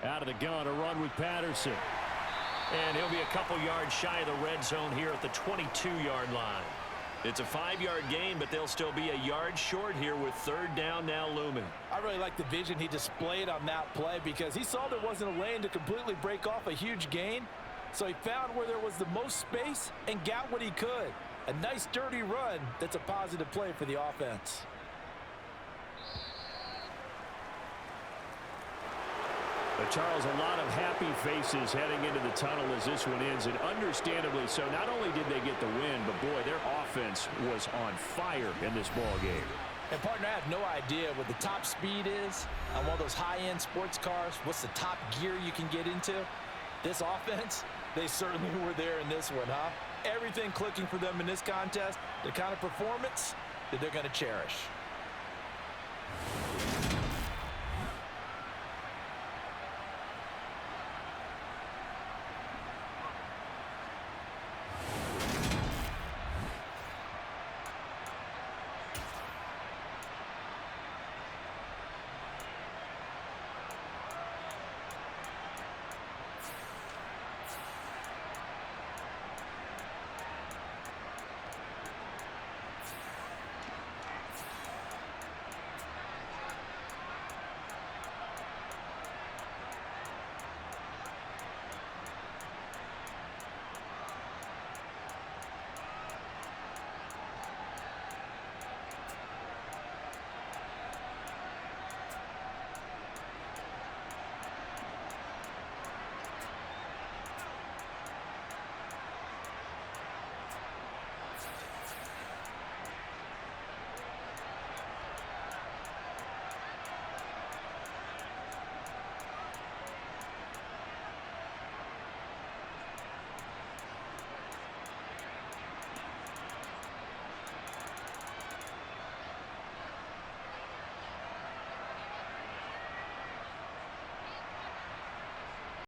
Out of the gun, a run with Patterson. And he'll be a couple yards shy of the red zone here at the 22-yard line. It's a 5-yard gain, but they'll still be a yard short here with 3rd down now looming. I really like the vision he displayed on that play because he saw there wasn't a lane to completely break off a huge gain. So he found where there was the most space and got what he could. A nice, dirty run that's a positive play for the offense. But Charles, a lot of happy faces heading into the tunnel as this one ends, and understandably so. Not only did they get the win, but boy, their offense was on fire in this ball game. And partner, I have no idea what the top speed is on one of those high-end sports cars. What's the top gear you can get into? This offense, they certainly were there in this one, huh? Everything clicking for them in this contest, the kind of performance that they're going to cherish.